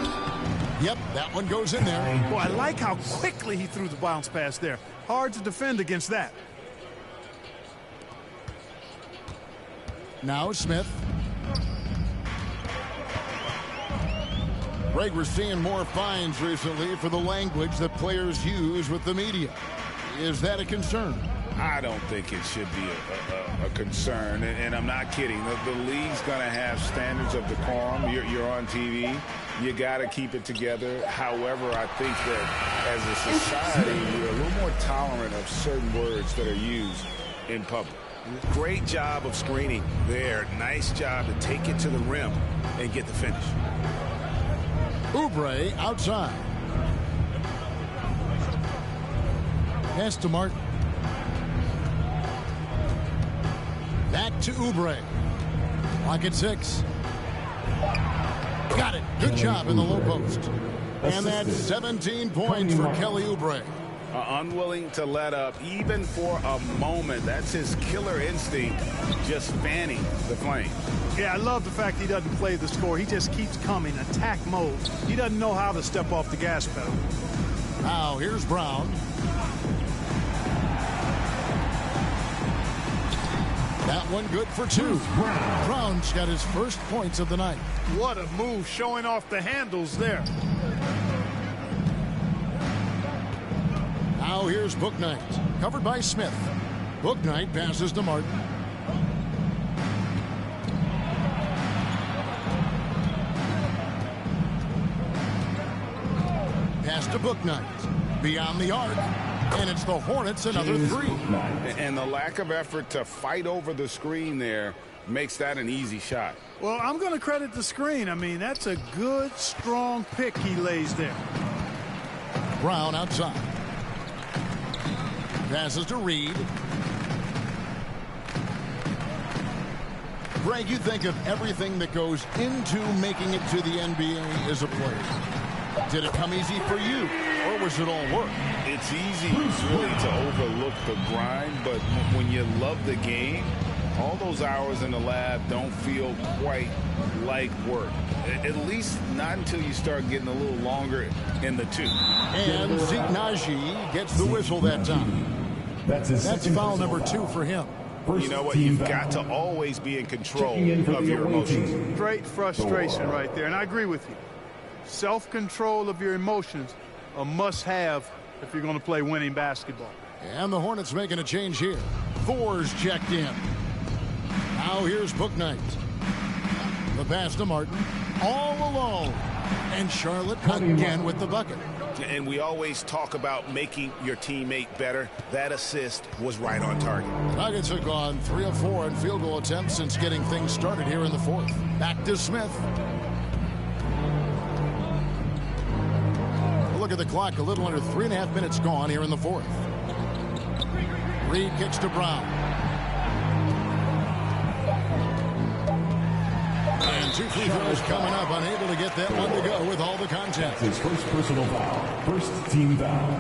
Yep, that one goes in there. Boy, I like how quickly he threw the bounce pass there. Hard to defend against that. Now Smith. Greg, we're seeing more fines recently for the language that players use with the media. Is that a concern? I don't think it should be a concern, and I'm not kidding. The league's going to have standards of decorum. You're on TV. You got to keep it together. However, I think that as a society, we're a little more tolerant of certain words that are used in public. Great job of screening there. Nice job to take it to the rim and get the finish. Oubre outside. Pass to Martin. Back to Oubre. Lock at 6. Got it. Good job in the low post. And that's 17 points for Kelly Oubre. Unwilling to let up even for a moment. That's his killer instinct, just fanning the flame. Yeah, I love the fact he doesn't play the score. He just keeps coming, attack mode. He doesn't know how to step off the gas pedal. Now here's Brown. That one good for 2. Brown's got his first points of the night. What a move, showing off the handles there. Now here's Bouknight, covered by Smith. Bouknight passes to Martin. Pass to Bouknight. Beyond the arc. And it's the Hornets another 3. And the lack of effort to fight over the screen there makes that an easy shot. Well, I'm going to credit the screen. I mean, that's a good, strong pick he lays there. Brown outside. Passes to Reed. Greg, you think of everything that goes into making it to the NBA as a player. Did it come easy for you, or was it all work? It's easy really to overlook the grind, but when you love the game, all those hours in the lab don't feel quite like work. At least not until you start getting a little longer in the tooth. And Zeke Naji gets the whistle that time. That's foul number 2 for him. You know what? You've got to always be in control of your emotions. Great frustration right there, and I agree with you. Self-control of your emotions, a must-have if you're going to play winning basketball. And the Hornets making a change here. Thor's checked in. Now here's Bouknight. The pass to Martin. All alone. And Charlotte again with the bucket. And we always talk about making your teammate better. That assist was right on target. Nuggets have gone 3 of 4 in field goal attempts since getting things started here in the 4th. Back to Smith. Look at the clock. A little under 3.5 minutes gone here in the 4th. Reed kicks to Brown. And 2 free throws coming up. Unable to get that one to go with all the contact. His first personal foul. First team foul.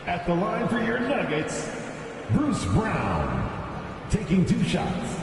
At the line for your Nuggets, Bruce Brown. Taking 2 shots.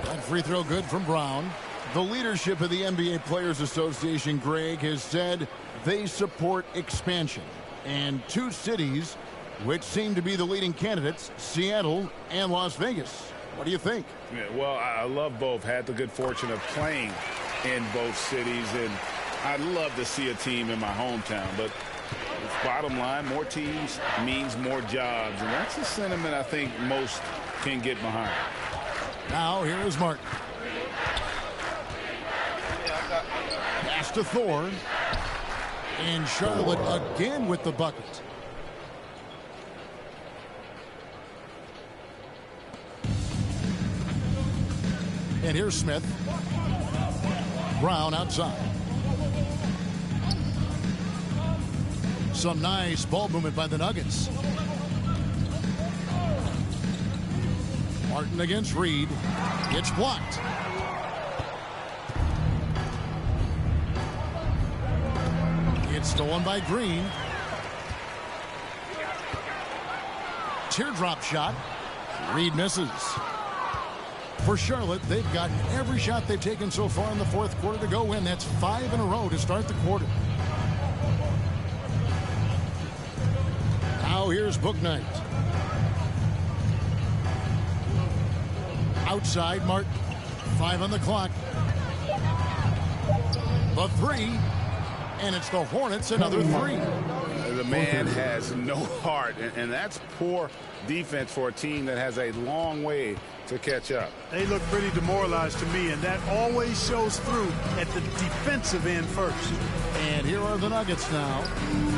That free throw good from Brown. The leadership of the NBA Players Association, Greg, has said they support expansion. And 2 cities which seem to be the leading candidates, Seattle and Las Vegas. What do you think? Yeah, well, I love both. Had the good fortune of playing in both cities, and I'd love to see a team in my hometown. But bottom line, more teams means more jobs, and that's a sentiment I think most can get behind. Now here is Martin. Pass to Thor. And Charlotte again with the bucket. And here's Smith. Brown outside. Some nice ball movement by the Nuggets. Martin against Reed. It's blocked. It's stolen by Green. Teardrop shot. Reed misses. For Charlotte, they've got every shot they've taken so far in the 4th quarter to go in. That's 5 in a row to start the quarter. Now here's Bouknight. Outside, Martin. 5 on the clock. The 3. And it's the Hornets, another 3. The man has no heart, and that's poor defense for a team that has a long way to catch up. They look pretty demoralized to me, and that always shows through at the defensive end first. And here are the Nuggets now,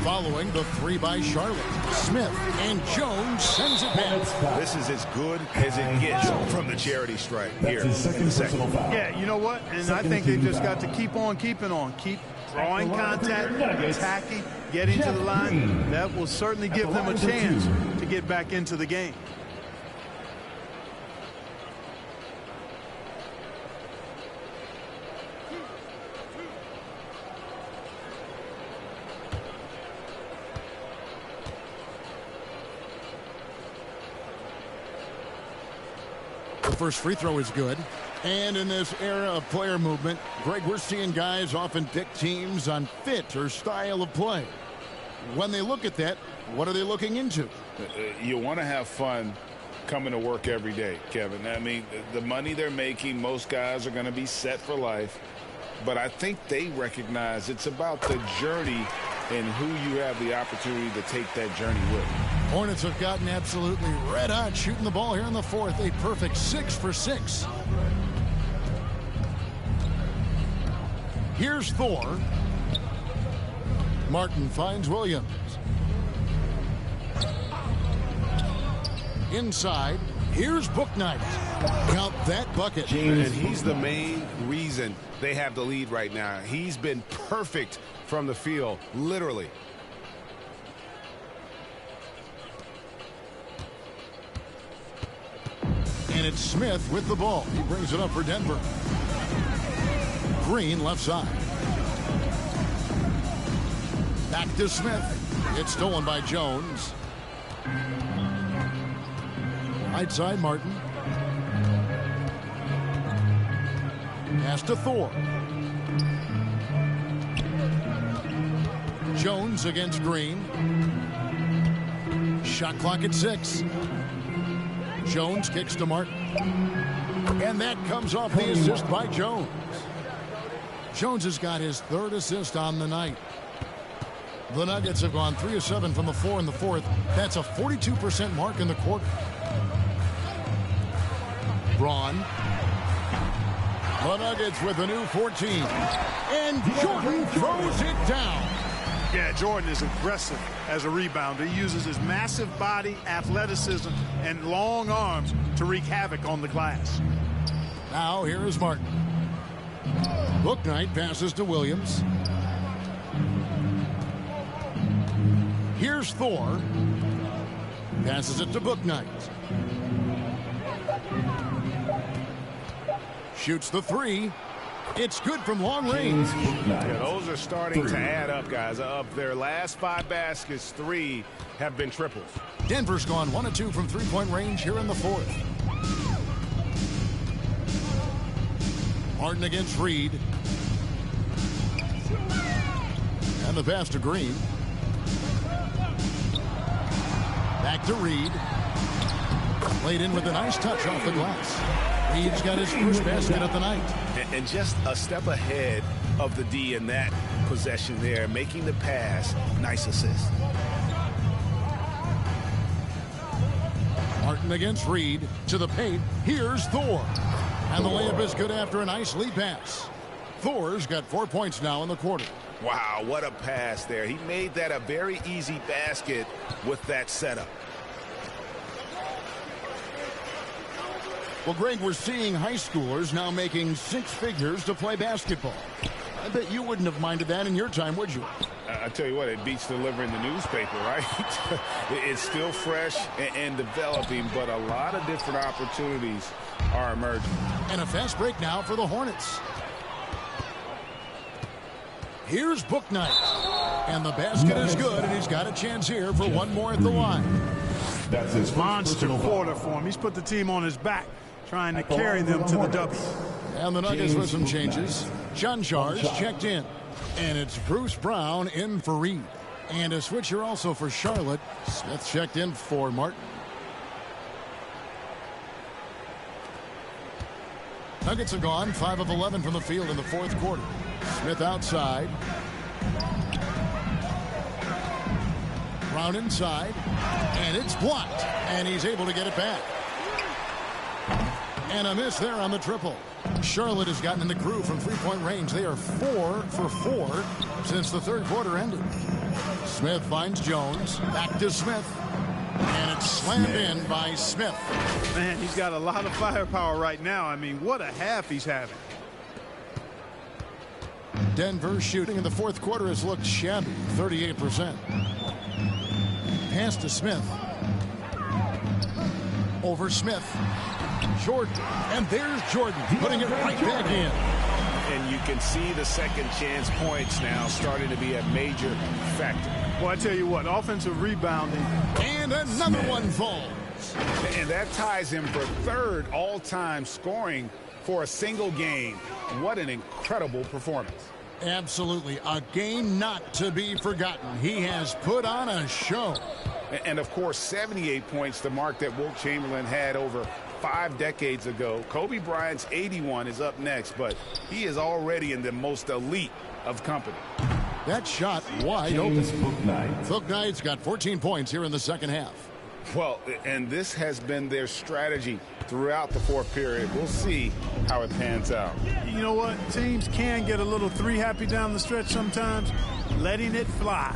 following the 3 by Charlotte. Smith and Jones sends it back. This is as good as it gets from the charity stripe here. That's his second personal foul. Yeah, you know what? And I think they've just got to keep on keeping on. Keep drawing contact, attacking, getting to the line. That will certainly give them a chance to get back into the game. first free throw is good. And in this era of player movement, Greg, we're seeing guys often pick teams on fit or style of play. When they look at that, what are they looking into? You want to have fun coming to work every day, Kevin. I mean, the money they're making, most guys are going to be set for life. But I think they recognize it's about the journey and who you have the opportunity to take that journey with. Hornets have gotten absolutely red hot shooting the ball here in the fourth. A perfect 6 for 6. Here's Thor. Martin finds Williams. Inside, here's Bouknight. Count that bucket. And he's the main reason they have the lead right now. He's been perfect from the field, literally. And it's Smith with the ball. He brings it up for Denver. Green left side. Back to Smith. It's stolen by Jones. Right side, Martin. Pass to Thor. Jones against Green. Shot clock at 6. Jones kicks to Martin. And that comes off the assist by Jones. Jones has got his 3rd assist on the night. The Nuggets have gone 3 of 7 from the floor in the fourth. That's a 42% mark in the quarter. Braun. The Nuggets with a new 14. And Jordan throws it down. Yeah, Jordan is aggressive as a rebounder. He uses his massive body, athleticism, and long arms to wreak havoc on the glass. Now here is Martin. Bouknight passes to Williams. Here's Thor. Passes it to Bouknight. Shoots the 3. It's good from long range. Yeah, those are starting to add up, guys. Of their last 5 baskets, 3 have been triples. Denver's gone 1 of 2 from three-point range here in the fourth. Martin against Reed. And the pass to Green. Back to Reed. Played in with a nice touch off the glass. Reed's got his first basket of the night. And just a step ahead of the D in that possession there, making the pass. Nice assist. Martin against Reed to the paint. Here's Thor. And the layup is good after a nice lead pass. Thor's got 4 points now in the quarter. Wow, what a pass there. He made that a very easy basket with that setup. Well, Greg, we're seeing high schoolers now making 6 figures to play basketball. I bet you wouldn't have minded that in your time, would you? I tell you what, it beats delivering the newspaper, right? It's still fresh and developing, but a lot of different opportunities are emerging. And a fast break now for the Hornets. Here's Bouknight. And the basket is good, and he's got a chance here for one more at the line. That's his Monster quarter for him. He's put the team on his back, trying to carry them to the W. And the Nuggets with some changes. Janjar's checked in. And it's Bruce Brown in for Reed. And a switcher also for Charlotte. Smith checked in for Martin. Nuggets have gone 5 of 11 from the field in the fourth quarter. Smith outside. Brown inside. And it's blocked. And he's able to get it back. And a miss there on the triple. Charlotte has gotten in the groove from three-point range. They are 4 for 4 since the third quarter ended. Smith finds Jones. Back to Smith. And it's slammed in by Smith. Man, he's got a lot of firepower right now. I mean, what a half he's having. Denver shooting in the fourth quarter has looked shabby, 38%. Pass to Smith. Over Smith. Jordan. And there's Jordan putting it right back in. And you can see the second chance points now starting to be a major factor. Well, I tell you what, offensive rebounding. And another one falls. points. And that ties him for third all-time scoring for a single game. What an incredible performance. Absolutely. A game not to be forgotten. He has put on a show. And, of course, 78 points, the mark that Wilt Chamberlain had over 5 decades ago. Kobe Bryant's 81 is up next, but he is already in the most elite of company. That shot wide open. Book Knight's got 14 points here in the second half. Well, and this has been their strategy throughout the fourth period. We'll see how it pans out. You know what? Teams can get a little three happy down the stretch sometimes. Letting it fly.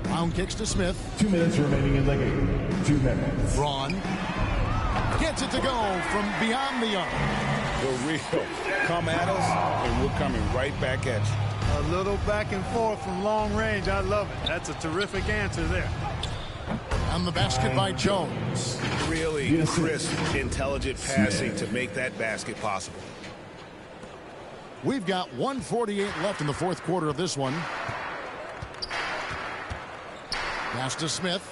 Brown kicks to Smith. 2 minutes remaining in the game. 2 minutes. Braun gets it to go from beyond the arc. The real come at us, and we're coming right back at you. A little back and forth from long range. I love it. That's a terrific answer there. On the basket by Jones. Really crisp, intelligent passing to make that basket possible. We've got 1:48 left in the fourth quarter of this one. Pass to Smith.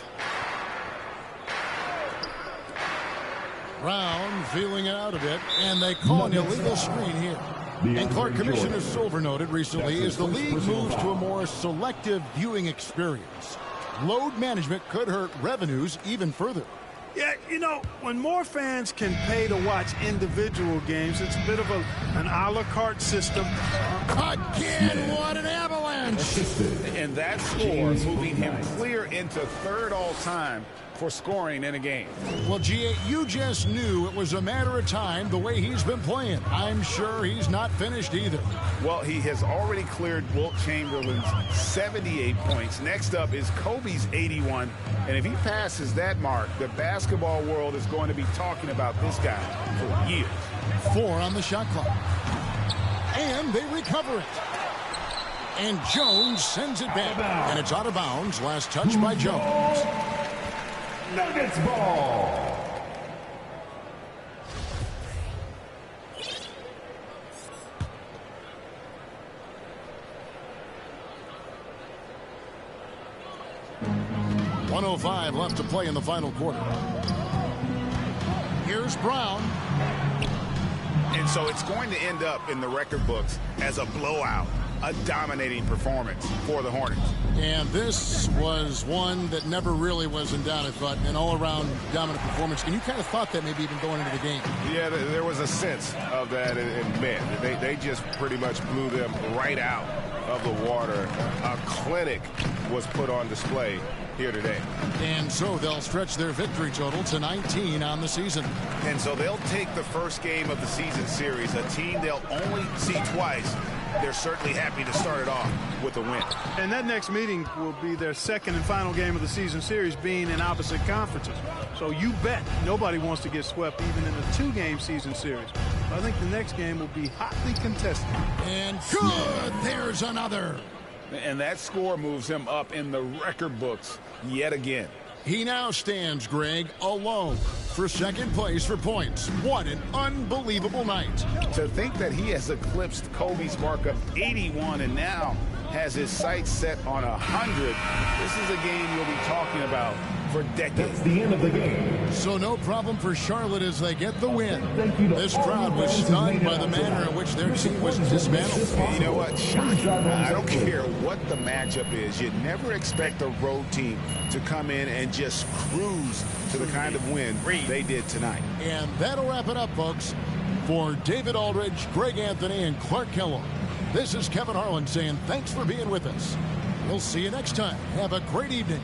Brown feeling it out a bit, and they call an illegal screen here. And Clark, Commissioner Silver noted recently, as the league moves to a more selective viewing experience, load management could hurt revenues even further. Yeah, you know, when more fans can pay to watch individual games, it's a bit of an a la carte system. Again, what an avalanche! And that score moving him clear into third all-time for scoring in a game. Well, G.A., you just knew it was a matter of time the way he's been playing. I'm sure he's not finished either. Well, he has already cleared Wilt Chamberlain's 78 points. Next up is Kobe's 81. And if he passes that mark, the basketball world is going to be talking about this guy for years. 4 on the shot clock. And they recover it. And Jones sends it back. And it's out of bounds. Last touch by Jones. Nuggets ball. .105 left to play in the final quarter. Here's Brown. And so it's going to end up in the record books as a blowout, a dominating performance for the Hornets. And this was one that never really was in doubt, I thought, an all-around dominant performance. And you kind of thought that maybe even going into the game. Yeah, there was a sense of that, and man, they just pretty much blew them right out of the water. A clinic was put on display here today. And so they'll stretch their victory total to 19 on the season. And so they'll take the first game of the season series, a team they'll only see twice. They're certainly happy to start it off with a win. And that next meeting will be their second and final game of the season series, being in opposite conferences. So you bet nobody wants to get swept even in a 2-game season series. I think the next game will be hotly contested. And good, there's another. And that score moves him up in the record books yet again. He now stands, Greg, alone for second place for points. What an unbelievable night. To think that he has eclipsed Kobe's mark of 81 and now has his sights set on 100. This is a game you'll be talking about for decades. That's the end of the game. So no problem for Charlotte as they get the win. This crowd was stunned by the manner in which their team was dismantled. You know what? I don't care what the matchup is. You never expect a road team to come in and just cruise to the kind of win they did tonight. And that'll wrap it up, folks. For David Aldridge, Greg Anthony, and Clark Kellogg, this is Kevin Harlan saying thanks for being with us. We'll see you next time. Have a great evening.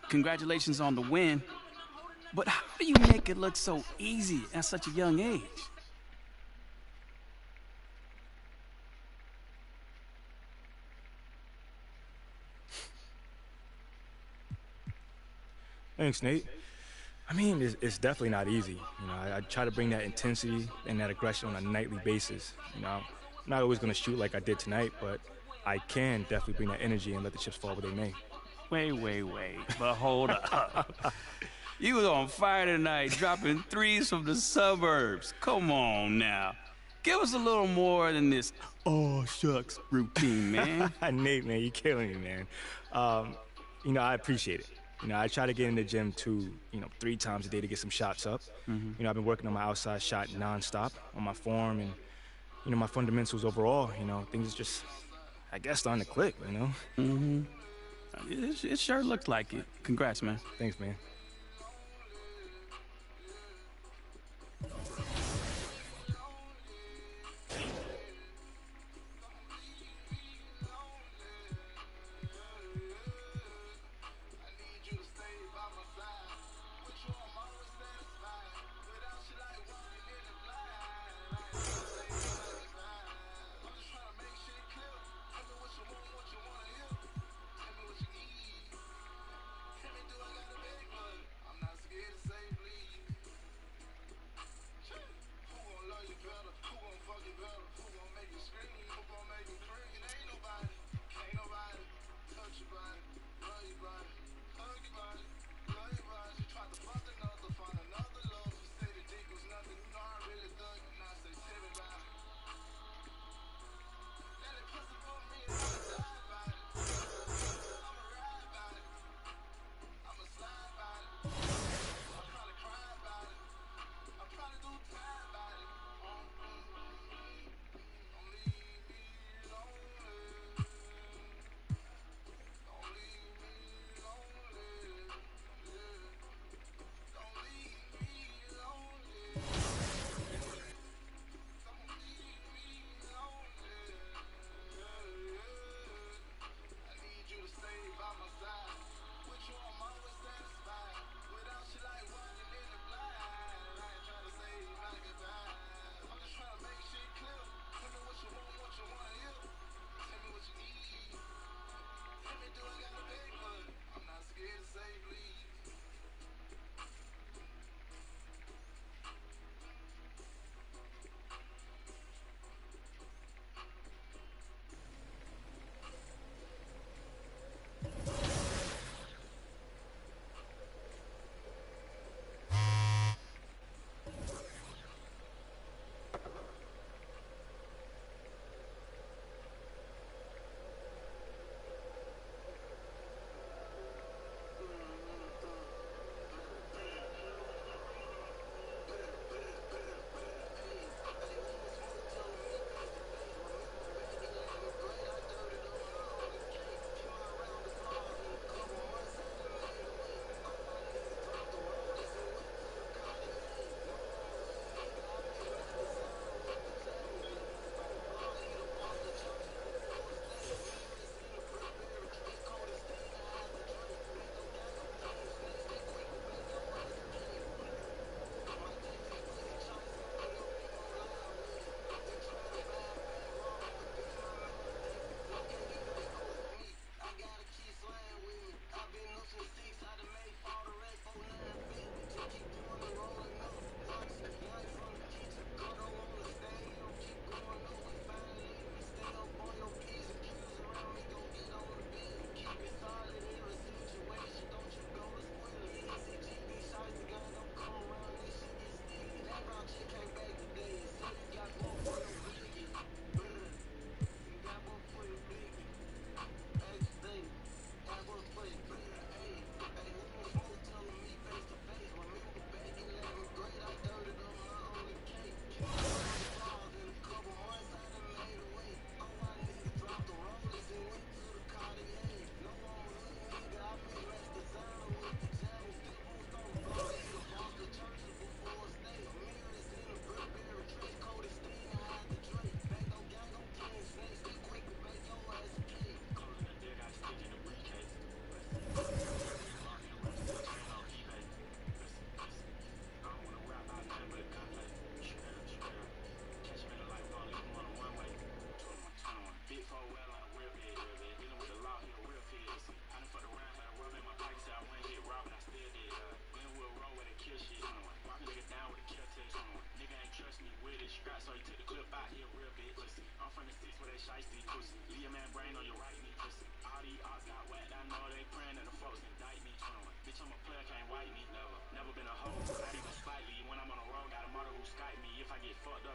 Congratulations on the win, but how do you make it look so easy at such a young age? Thanks, Nate. I mean, it's definitely not easy. You know, I try to bring that intensity and that aggression on a nightly basis. You know, I'm not always going to shoot like I did tonight, but I can definitely bring that energy and let the chips fall where they may. Wait. But hold up. You was on fire tonight, dropping threes from the suburbs. Come on now. Give us a little more than this, oh, shucks, routine, man. Nate, man, you're killing me, man. You know, I appreciate it. You know, I try to get in the gym 3 times a day to get some shots up. You know, I've been working on my outside shot nonstop, on my form and, you know, my fundamentals overall. You know, things just, I guess, starting to click, you know? It sure looks like it. Congrats, man. Thanks, man.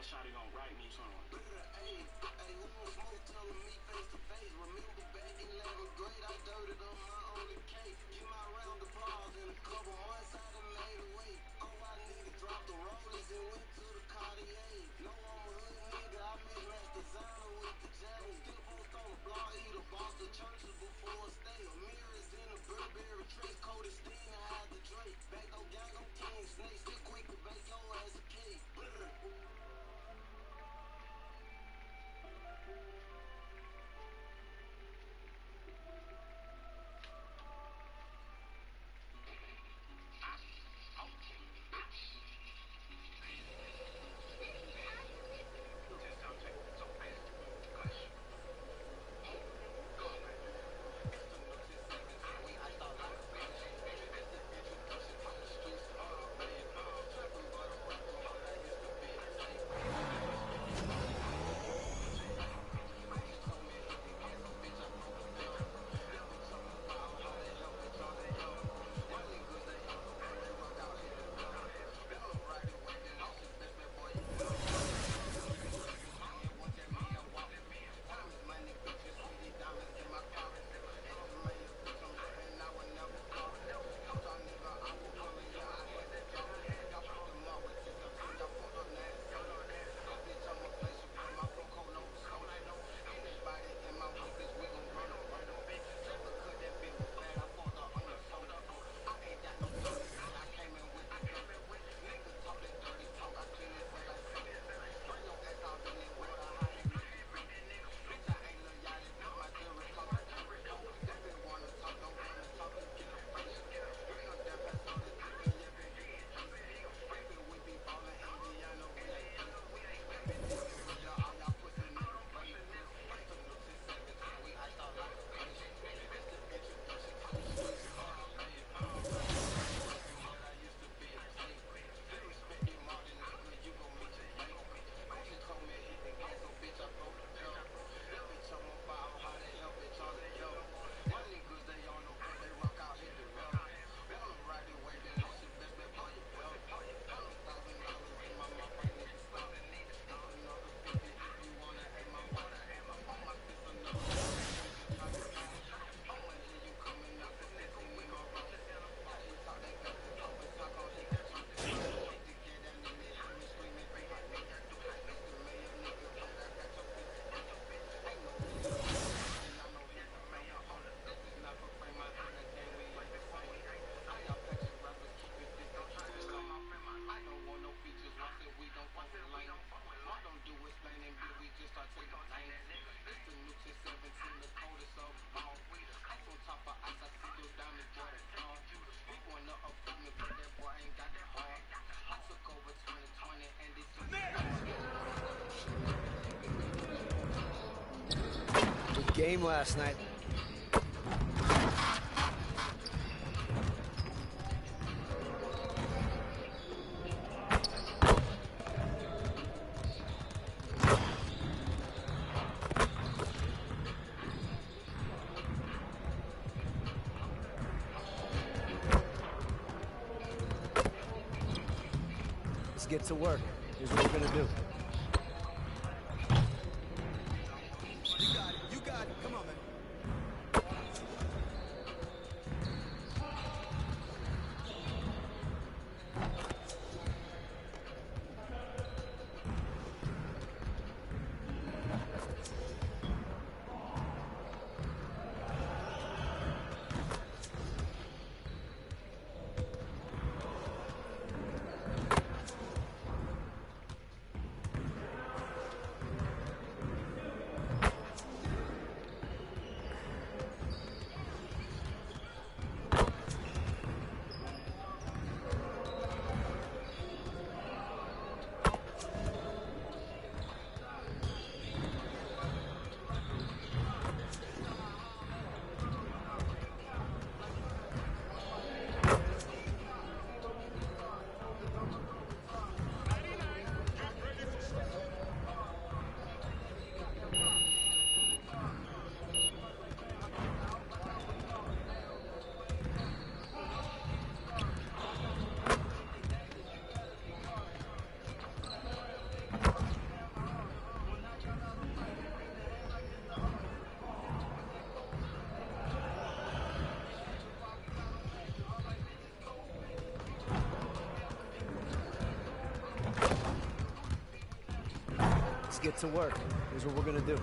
shawty gonna write me something. Hey, who won't smoke telling me face to face? Remember back in 11th grade, I dirted on my only cake. Give my round of applause in a couple months, I done made a way. Oh, my nigga dropped the rollers and went to the Cartier. No, I'm a hood nigga, I mismatched designer with the J. Still post on the block, eat a boss of churches before a stay. Mirrors in a Burberry trench coat, and Steen, I had the Drake. Back on gang, I'm King Snake, still quick to bake your ass a cake. Good game last night. Let's get to work. Here's what we're gonna do. You got it. Come on, man. Let's get to work. Here's what we're going to do.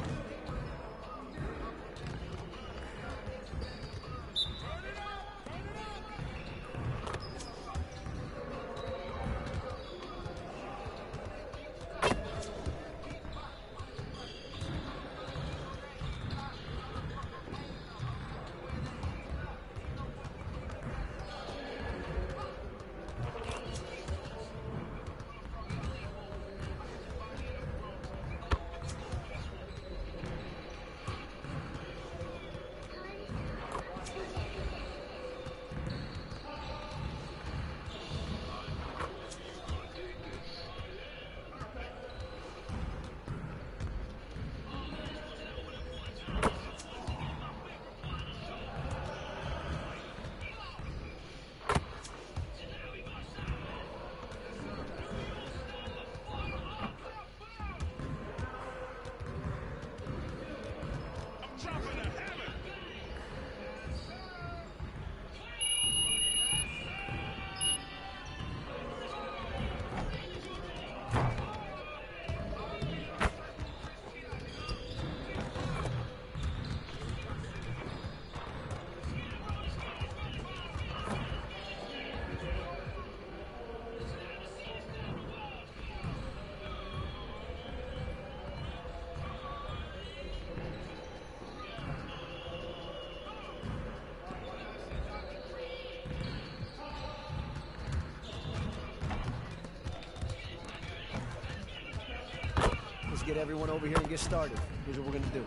Let's get everyone over here and get started. Here's what we're going to do.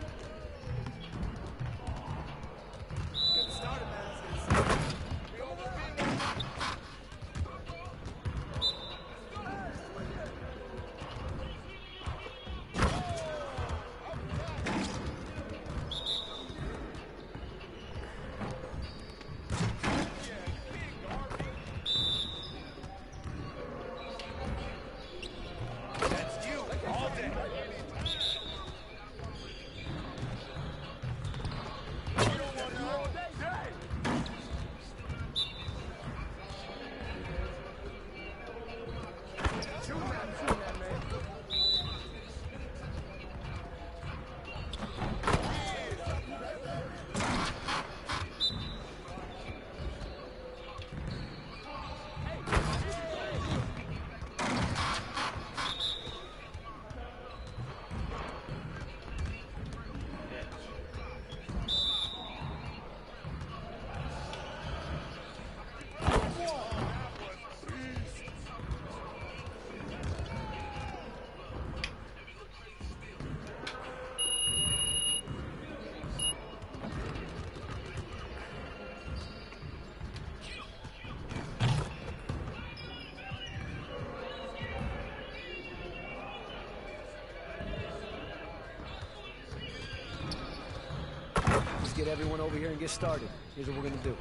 Get started, man. Let's get started. Get everyone over here and get started. Here's what we're going to do.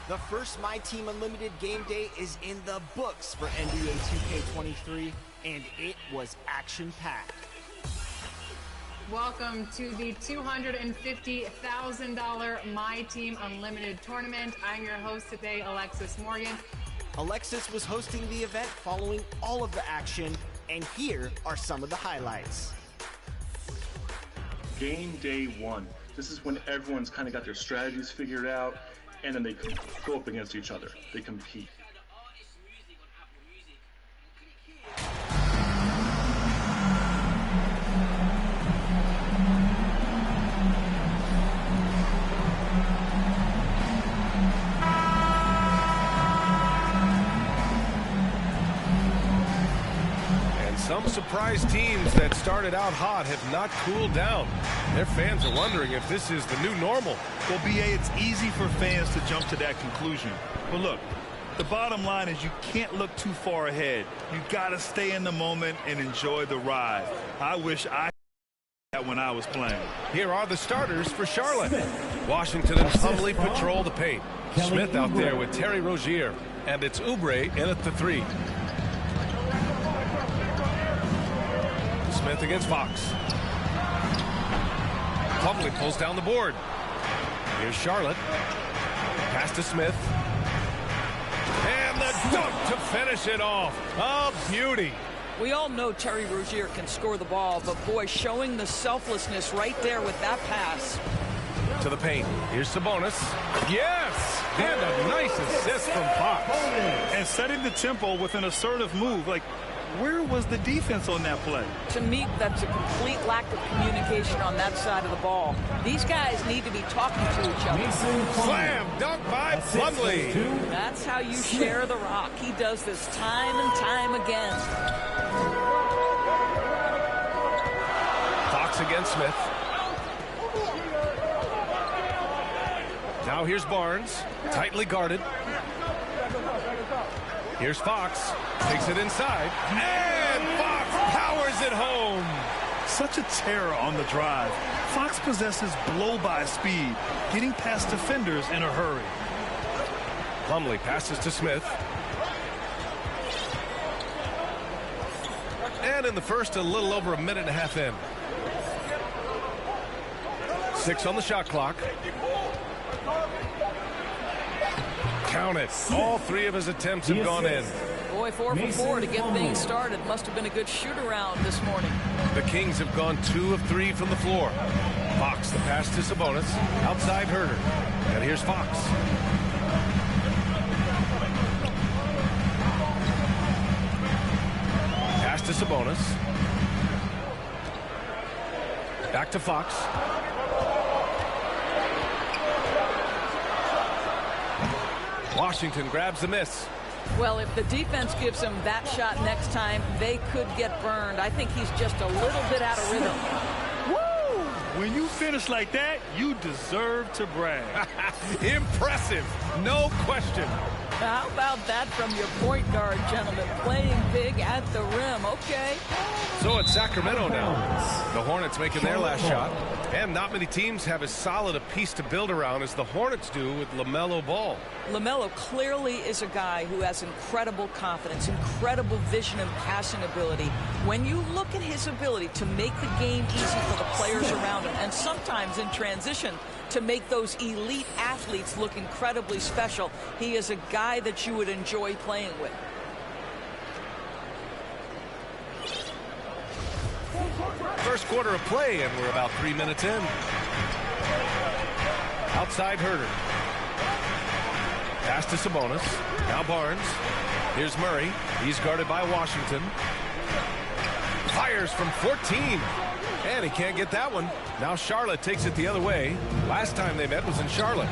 The first My Team Unlimited game day is in the books for NBA 2K23, and it was action-packed. Welcome to the $250,000 My Team Unlimited tournament. I'm your host today, Alexis Morgan. Alexis was hosting the event following all of the action, and here are some of the highlights. Game day one. This is when everyone's kind of got their strategies figured out, and then they go up against each other. They compete. Some surprise teams that started out hot have not cooled down. Their fans are wondering if this is the new normal. Well, BA, it's easy for fans to jump to that conclusion. But look, the bottom line is you can't look too far ahead. You got to stay in the moment and enjoy the ride. I wish I had that when I was playing. Here are the starters for Charlotte. Washington and Plumlee patrol the paint. Smith out there with Terry Rozier. And it's Oubre in at the 3. Smith against Fox. Plumlee pulls down the board. Here's Charlotte. Pass to Smith. And the dunk to finish it off. A beauty. We all know Terry Rozier can score the ball, but boy, showing the selflessness right there with that pass. To the paint. Here's Sabonis. Yes! And a nice assist from Fox. And setting the tempo with an assertive move. Like, where was the defense on that play? To me, that's a complete lack of communication on that side of the ball. These guys need to be talking to each other. Slam dunk by Plumlee. That's how you share the rock. He does this time and time again. Fox against Smith. Now here's Barnes, tightly guarded. Here's Fox, takes it inside, and Fox powers it home. Such a terror on the drive. Fox possesses blow-by speed, getting past defenders in a hurry. Plumlee passes to Smith. And in the first, a little over a minute and a half in. 6 on the shot clock. Count it. All 3 of his attempts have gone in. Boy, 4 for 4 to get things started. Must have been a good shoot-around this morning. The Kings have gone 2 of 3 from the floor. Fox, the pass to Sabonis. Outside Herter. And here's Fox. Pass to Sabonis. Back to Fox. Washington grabs the miss. Well, if the defense gives him that shot next time, they could get burned. I think he's just a little bit out of rhythm. Woo! When you finish like that, you deserve to brag. Impressive, no question. How about that from your point guard, gentlemen? Playing big at the rim, okay. So it's Sacramento now. The Hornets making their last shot. And not many teams have as solid a piece to build around as the Hornets do with LaMelo Ball. LaMelo clearly is a guy who has incredible confidence, incredible vision and passing ability. When you look at his ability to make the game easy for the players around him, and sometimes in transition to make those elite athletes look incredibly special, he is a guy that you would enjoy playing with. First quarter of play, and we're about 3 minutes in. Outside Herter. Pass to Sabonis. Now Barnes. Here's Murray. He's guarded by Washington. Fires from 14. And he can't get that one. Now Charlotte takes it the other way. Last time they met was in Charlotte.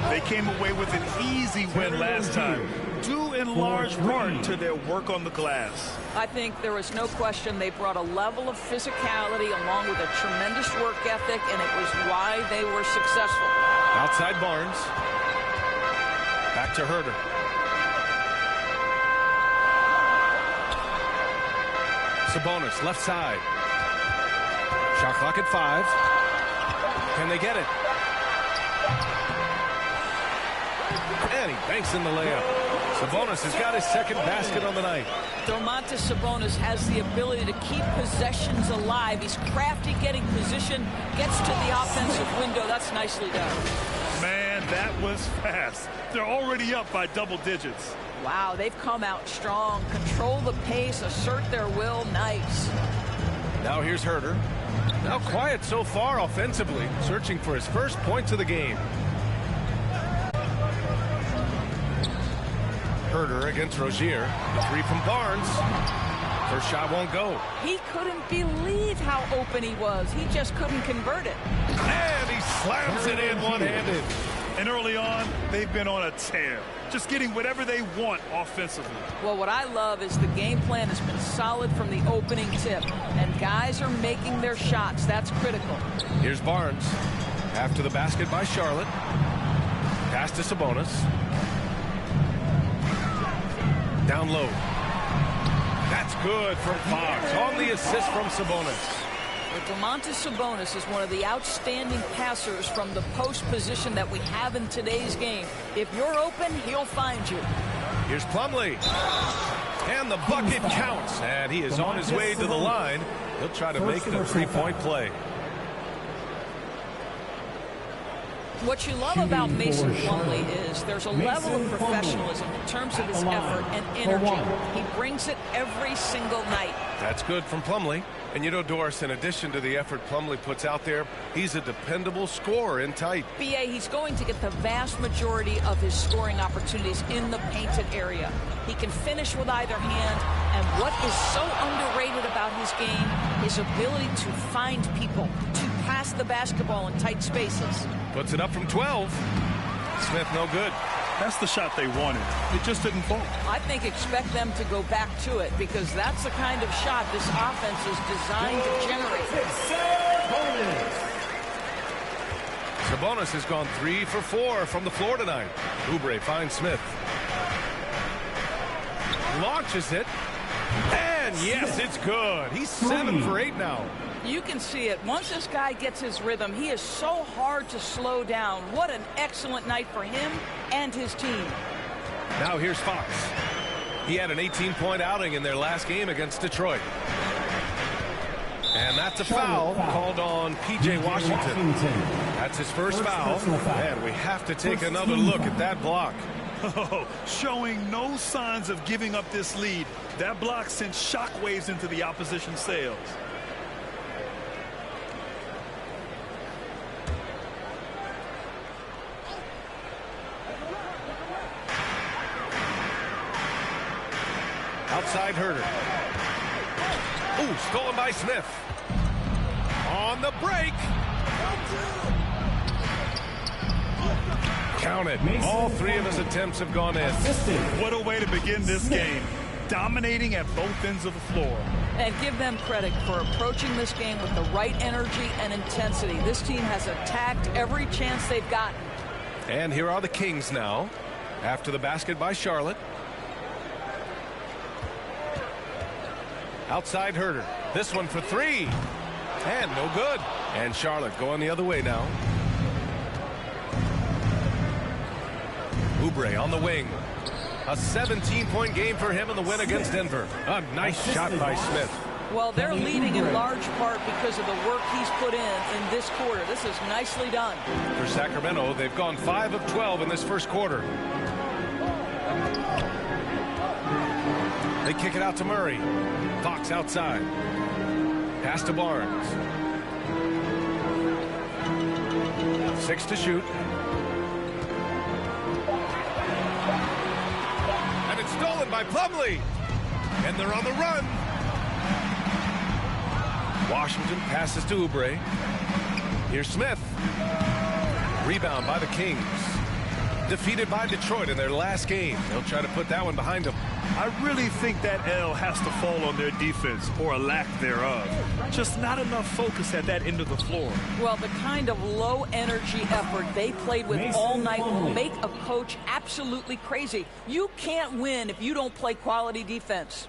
They came away with an easy win last time, due in large part to their work on the glass. I think there was no question they brought a level of physicality along with a tremendous work ethic, and it was why they were successful. Outside Barnes. Back to Herter. Sabonis, left side. Shot clock at 5. Can they get it? And he banks in the layup. Sabonis has got his second basket on the night. Domantas Sabonis has the ability to keep possessions alive. He's crafty getting position, gets to the offensive window. That's nicely done. Man, that was fast. They're already up by double digits. Wow, they've come out strong. Control the pace, assert their will. Nice. Now here's Herter. Now quiet so far offensively, searching for his first points of the game. Herter against Rozier. The three from Barnes. First shot won't go. He couldn't believe how open he was. He just couldn't convert it. And he slams it in one-handed. And early on, they've been on a tear, just getting whatever they want offensively. Well, what I love is the game plan has been solid from the opening tip, and guys are making their shots. That's critical. Here's Barnes. After the basket by Charlotte. Pass to Sabonis. Down low. That's good from Fox on the assist from Sabonis. Well, Domantas Sabonis is one of the outstanding passers from the post position that we have in today's game. If you're open, he'll find you. Here's Plumlee. And the bucket counts. And he is on his way to the line. He'll try to make the three-point play. What you love about Mason Plumlee is there's a level of professionalism in terms of his effort and energy. He brings it every single night. That's good from Plumlee. And you know, Doris, in addition to the effort Plumlee puts out there, he's a dependable scorer in tight. B.A., he's going to get the vast majority of his scoring opportunities in the painted area. He can finish with either hand, and what is so underrated about his game, his ability to find people, to pass the basketball in tight spaces. Puts it up from 12. Smith no good. That's the shot they wanted. It just didn't fall. I think expect them to go back to it because that's the kind of shot this offense is designed to generate. Sabonis has gone 3 for 4 from the floor tonight. Oubre finds Smith. Launches it. And yes, it's good. He's 7 for 8 now. You can see it. Once this guy gets his rhythm, he is so hard to slow down. What an excellent night for him and his team. Now here's Fox. He had an 18-point outing in their last game against Detroit. And that's a foul called on P.J. Washington. That's his first foul. And we have to take another look at that block. Oh, showing no signs of giving up this lead. That block sent shockwaves into the opposition sails. Outside Herter. Ooh, stolen by Smith. On the break. Counted. All 3 of his attempts have gone in. What a way to begin this game. Dominating at both ends of the floor. And give them credit for approaching this game with the right energy and intensity. This team has attacked every chance they've gotten. And here are the Kings now. After the basket by Charlotte. Outside Herter. This one for 3. And no good. And Charlotte going the other way now. Oubre on the wing. A 17-point game for him in the win against Denver. A nice shot by Smith. Well, they're leading in large part because of the work he's put in this quarter. This is nicely done. For Sacramento, they've gone 5 of 12 in this first quarter. They kick it out to Murray. Fox outside. Pass to Barnes. 6 to shoot. And it's stolen by Plumlee. And they're on the run. Washington passes to Oubre. Here's Smith. Rebound by the Kings. Defeated by Detroit in their last game. They'll try to put that one behind them. I really think that L has to fall on their defense, or a lack thereof. Just not enough focus at that end of the floor. Well, the kind of low-energy effort they played with all night will make a coach absolutely crazy. You can't win if you don't play quality defense.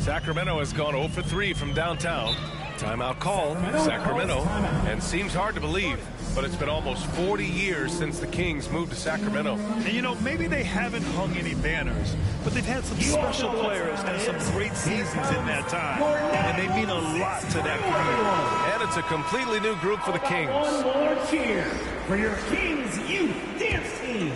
Sacramento has gone 0 for 3 from downtown. Timeout call, Sacramento, and seems hard to believe, but it's been almost 40 years since the Kings moved to Sacramento. And you know, maybe they haven't hung any banners, but they've had some special players and some great seasons in that time, and they mean a lot to that community. And it's a completely new group for the Kings. One more cheer for your Kings Youth Dance Team.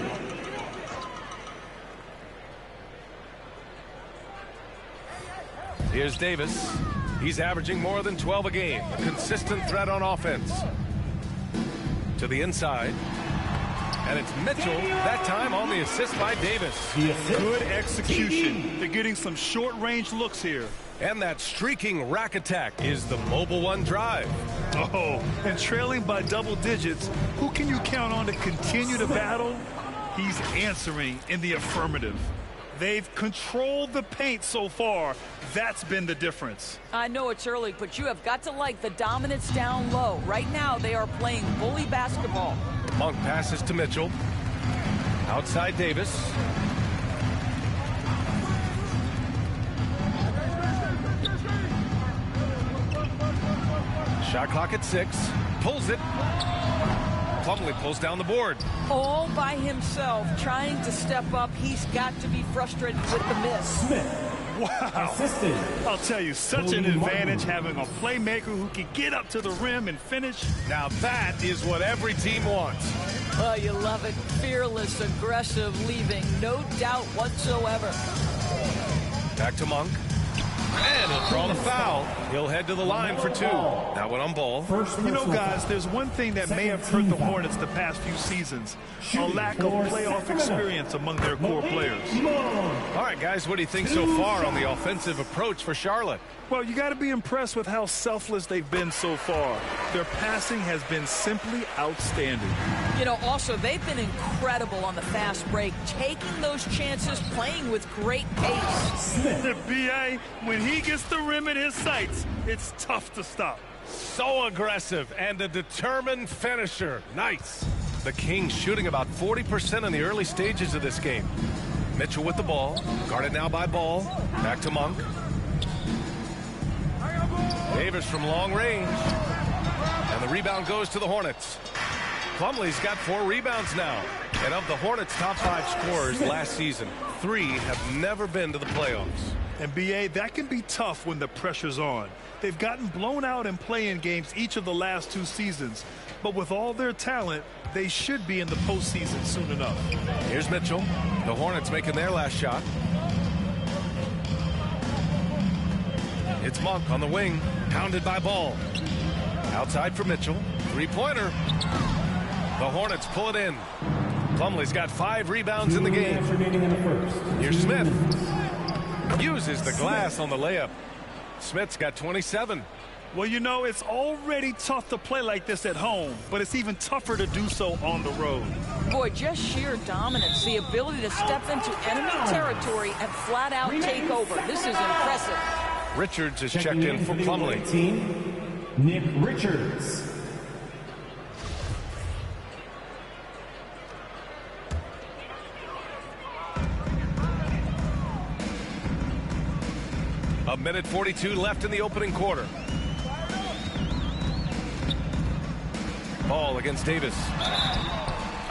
Here's Davis. He's averaging more than 12 a game. A consistent threat on offense. To the inside. And it's Mitchell, that time on the assist by Davis. Good execution. They're getting some short-range looks here. And that streaking rack attack is the Mobile One drive. Oh, and trailing by double digits, who can you count on to continue the battle? He's answering in the affirmative. They've controlled the paint so far. That's been the difference. I know it's early, but you have got to like the dominance down low. Right now, they are playing bully basketball. Monk passes to Mitchell. Outside Davis. Shot clock at 6. Pulls it. Plumlee pulls down the board. All by himself, trying to step up. He's got to be frustrated with the miss. Wow. I'll tell you, such an advantage having a playmaker who can get up to the rim and finish. Now that is what every team wants. Oh, you love it. Fearless, aggressive, leaving no doubt whatsoever. Back to Monk. And he'll draw the foul. He'll head to the line for 2. That one on ball. You know, guys, there's one thing that may have hurt the Hornets the past few seasons. A lack of playoff experience among their core players. All right, guys, what do you think so far on the offensive approach for Charlotte? Well, you got to be impressed with how selfless they've been so far. Their passing has been simply outstanding. You know, also, they've been incredible on the fast break, taking those chances, playing with great pace. The B.A., when he gets the rim in his sights, it's tough to stop. So aggressive and a determined finisher. Nice. The Kings shooting about 40% in the early stages of this game. Mitchell with the ball. Guarded now by Ball. Back to Monk. Davis from long range. And the rebound goes to the Hornets. Plumlee's got 4 rebounds now. And of the Hornets' top 5 scorers last season, 3 have never been to the playoffs. And B.A., that can be tough when the pressure's on. They've gotten blown out in play-in games each of the last 2 seasons. But with all their talent, they should be in the postseason soon enough. Here's Mitchell. The Hornets making their last shot. It's Monk on the wing, pounded by Ball. Outside for Mitchell. 3-pointer. The Hornets pull it in. Plumlee's got 5 rebounds in the game. Here's Smith. Uses the glass on the layup. Smith's got 27. Well, you know, it's already tough to play like this at home, but it's even tougher to do so on the road. Boy, just sheer dominance, the ability to step into enemy territory and flat out take over. This is impressive. Richards is checked in for Plumlee. Nick Richards. A minute 42 left in the opening quarter. Ball against Davis.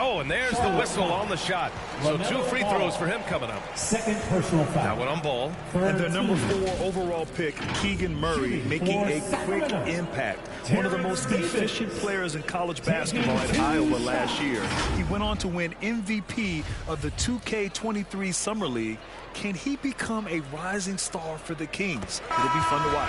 Oh, and there's the whistle on the shot. So 2 free throws for him coming up. Second personal foul. That one on Ball. And their number 4 overall pick, Keegan Murray, making a quick impact. One of the most efficient players in college basketball at Iowa last year. He went on to win MVP of the 2K23 Summer League. Can he become a rising star for the Kings? It'll be fun to watch.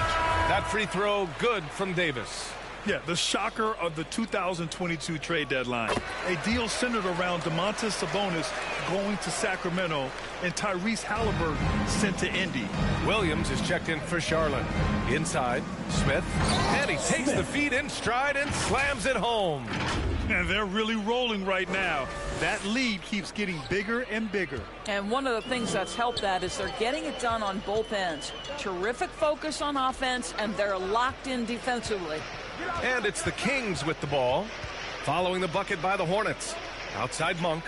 That free throw good from Davis. Yeah, the shocker of the 2022 trade deadline. A deal centered around Domantas Sabonis going to Sacramento and Tyrese Halliburton sent to Indy. Williams is checked in for Charlotte. Inside, Smith, and he takes the feed in stride and slams it home. And they're really rolling right now. That lead keeps getting bigger and bigger. And one of the things that's helped that is they're getting it done on both ends. Terrific focus on offense, and they're locked in defensively. And it's the Kings with the ball, following the bucket by the Hornets. Outside Monk.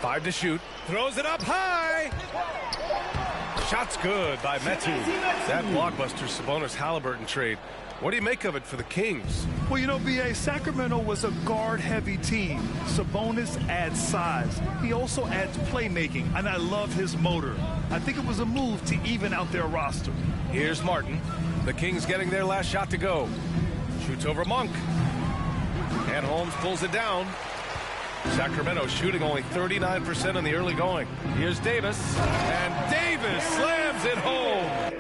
5 to shoot. Throws it up high. Shot's good by Metu. That blockbuster Sabonis-Halliburton trade. What do you make of it for the Kings? Well, you know, B.A., Sacramento was a guard-heavy team. Sabonis adds size. He also adds playmaking, and I love his motor. I think it was a move to even out their roster. Here's Martin. The Kings getting their last shot to go. Shoots over Monk. And Holmes pulls it down. Sacramento shooting only 39% in the early going. Here's Davis. And Davis slams it home.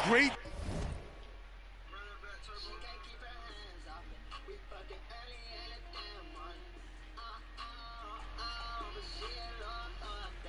Great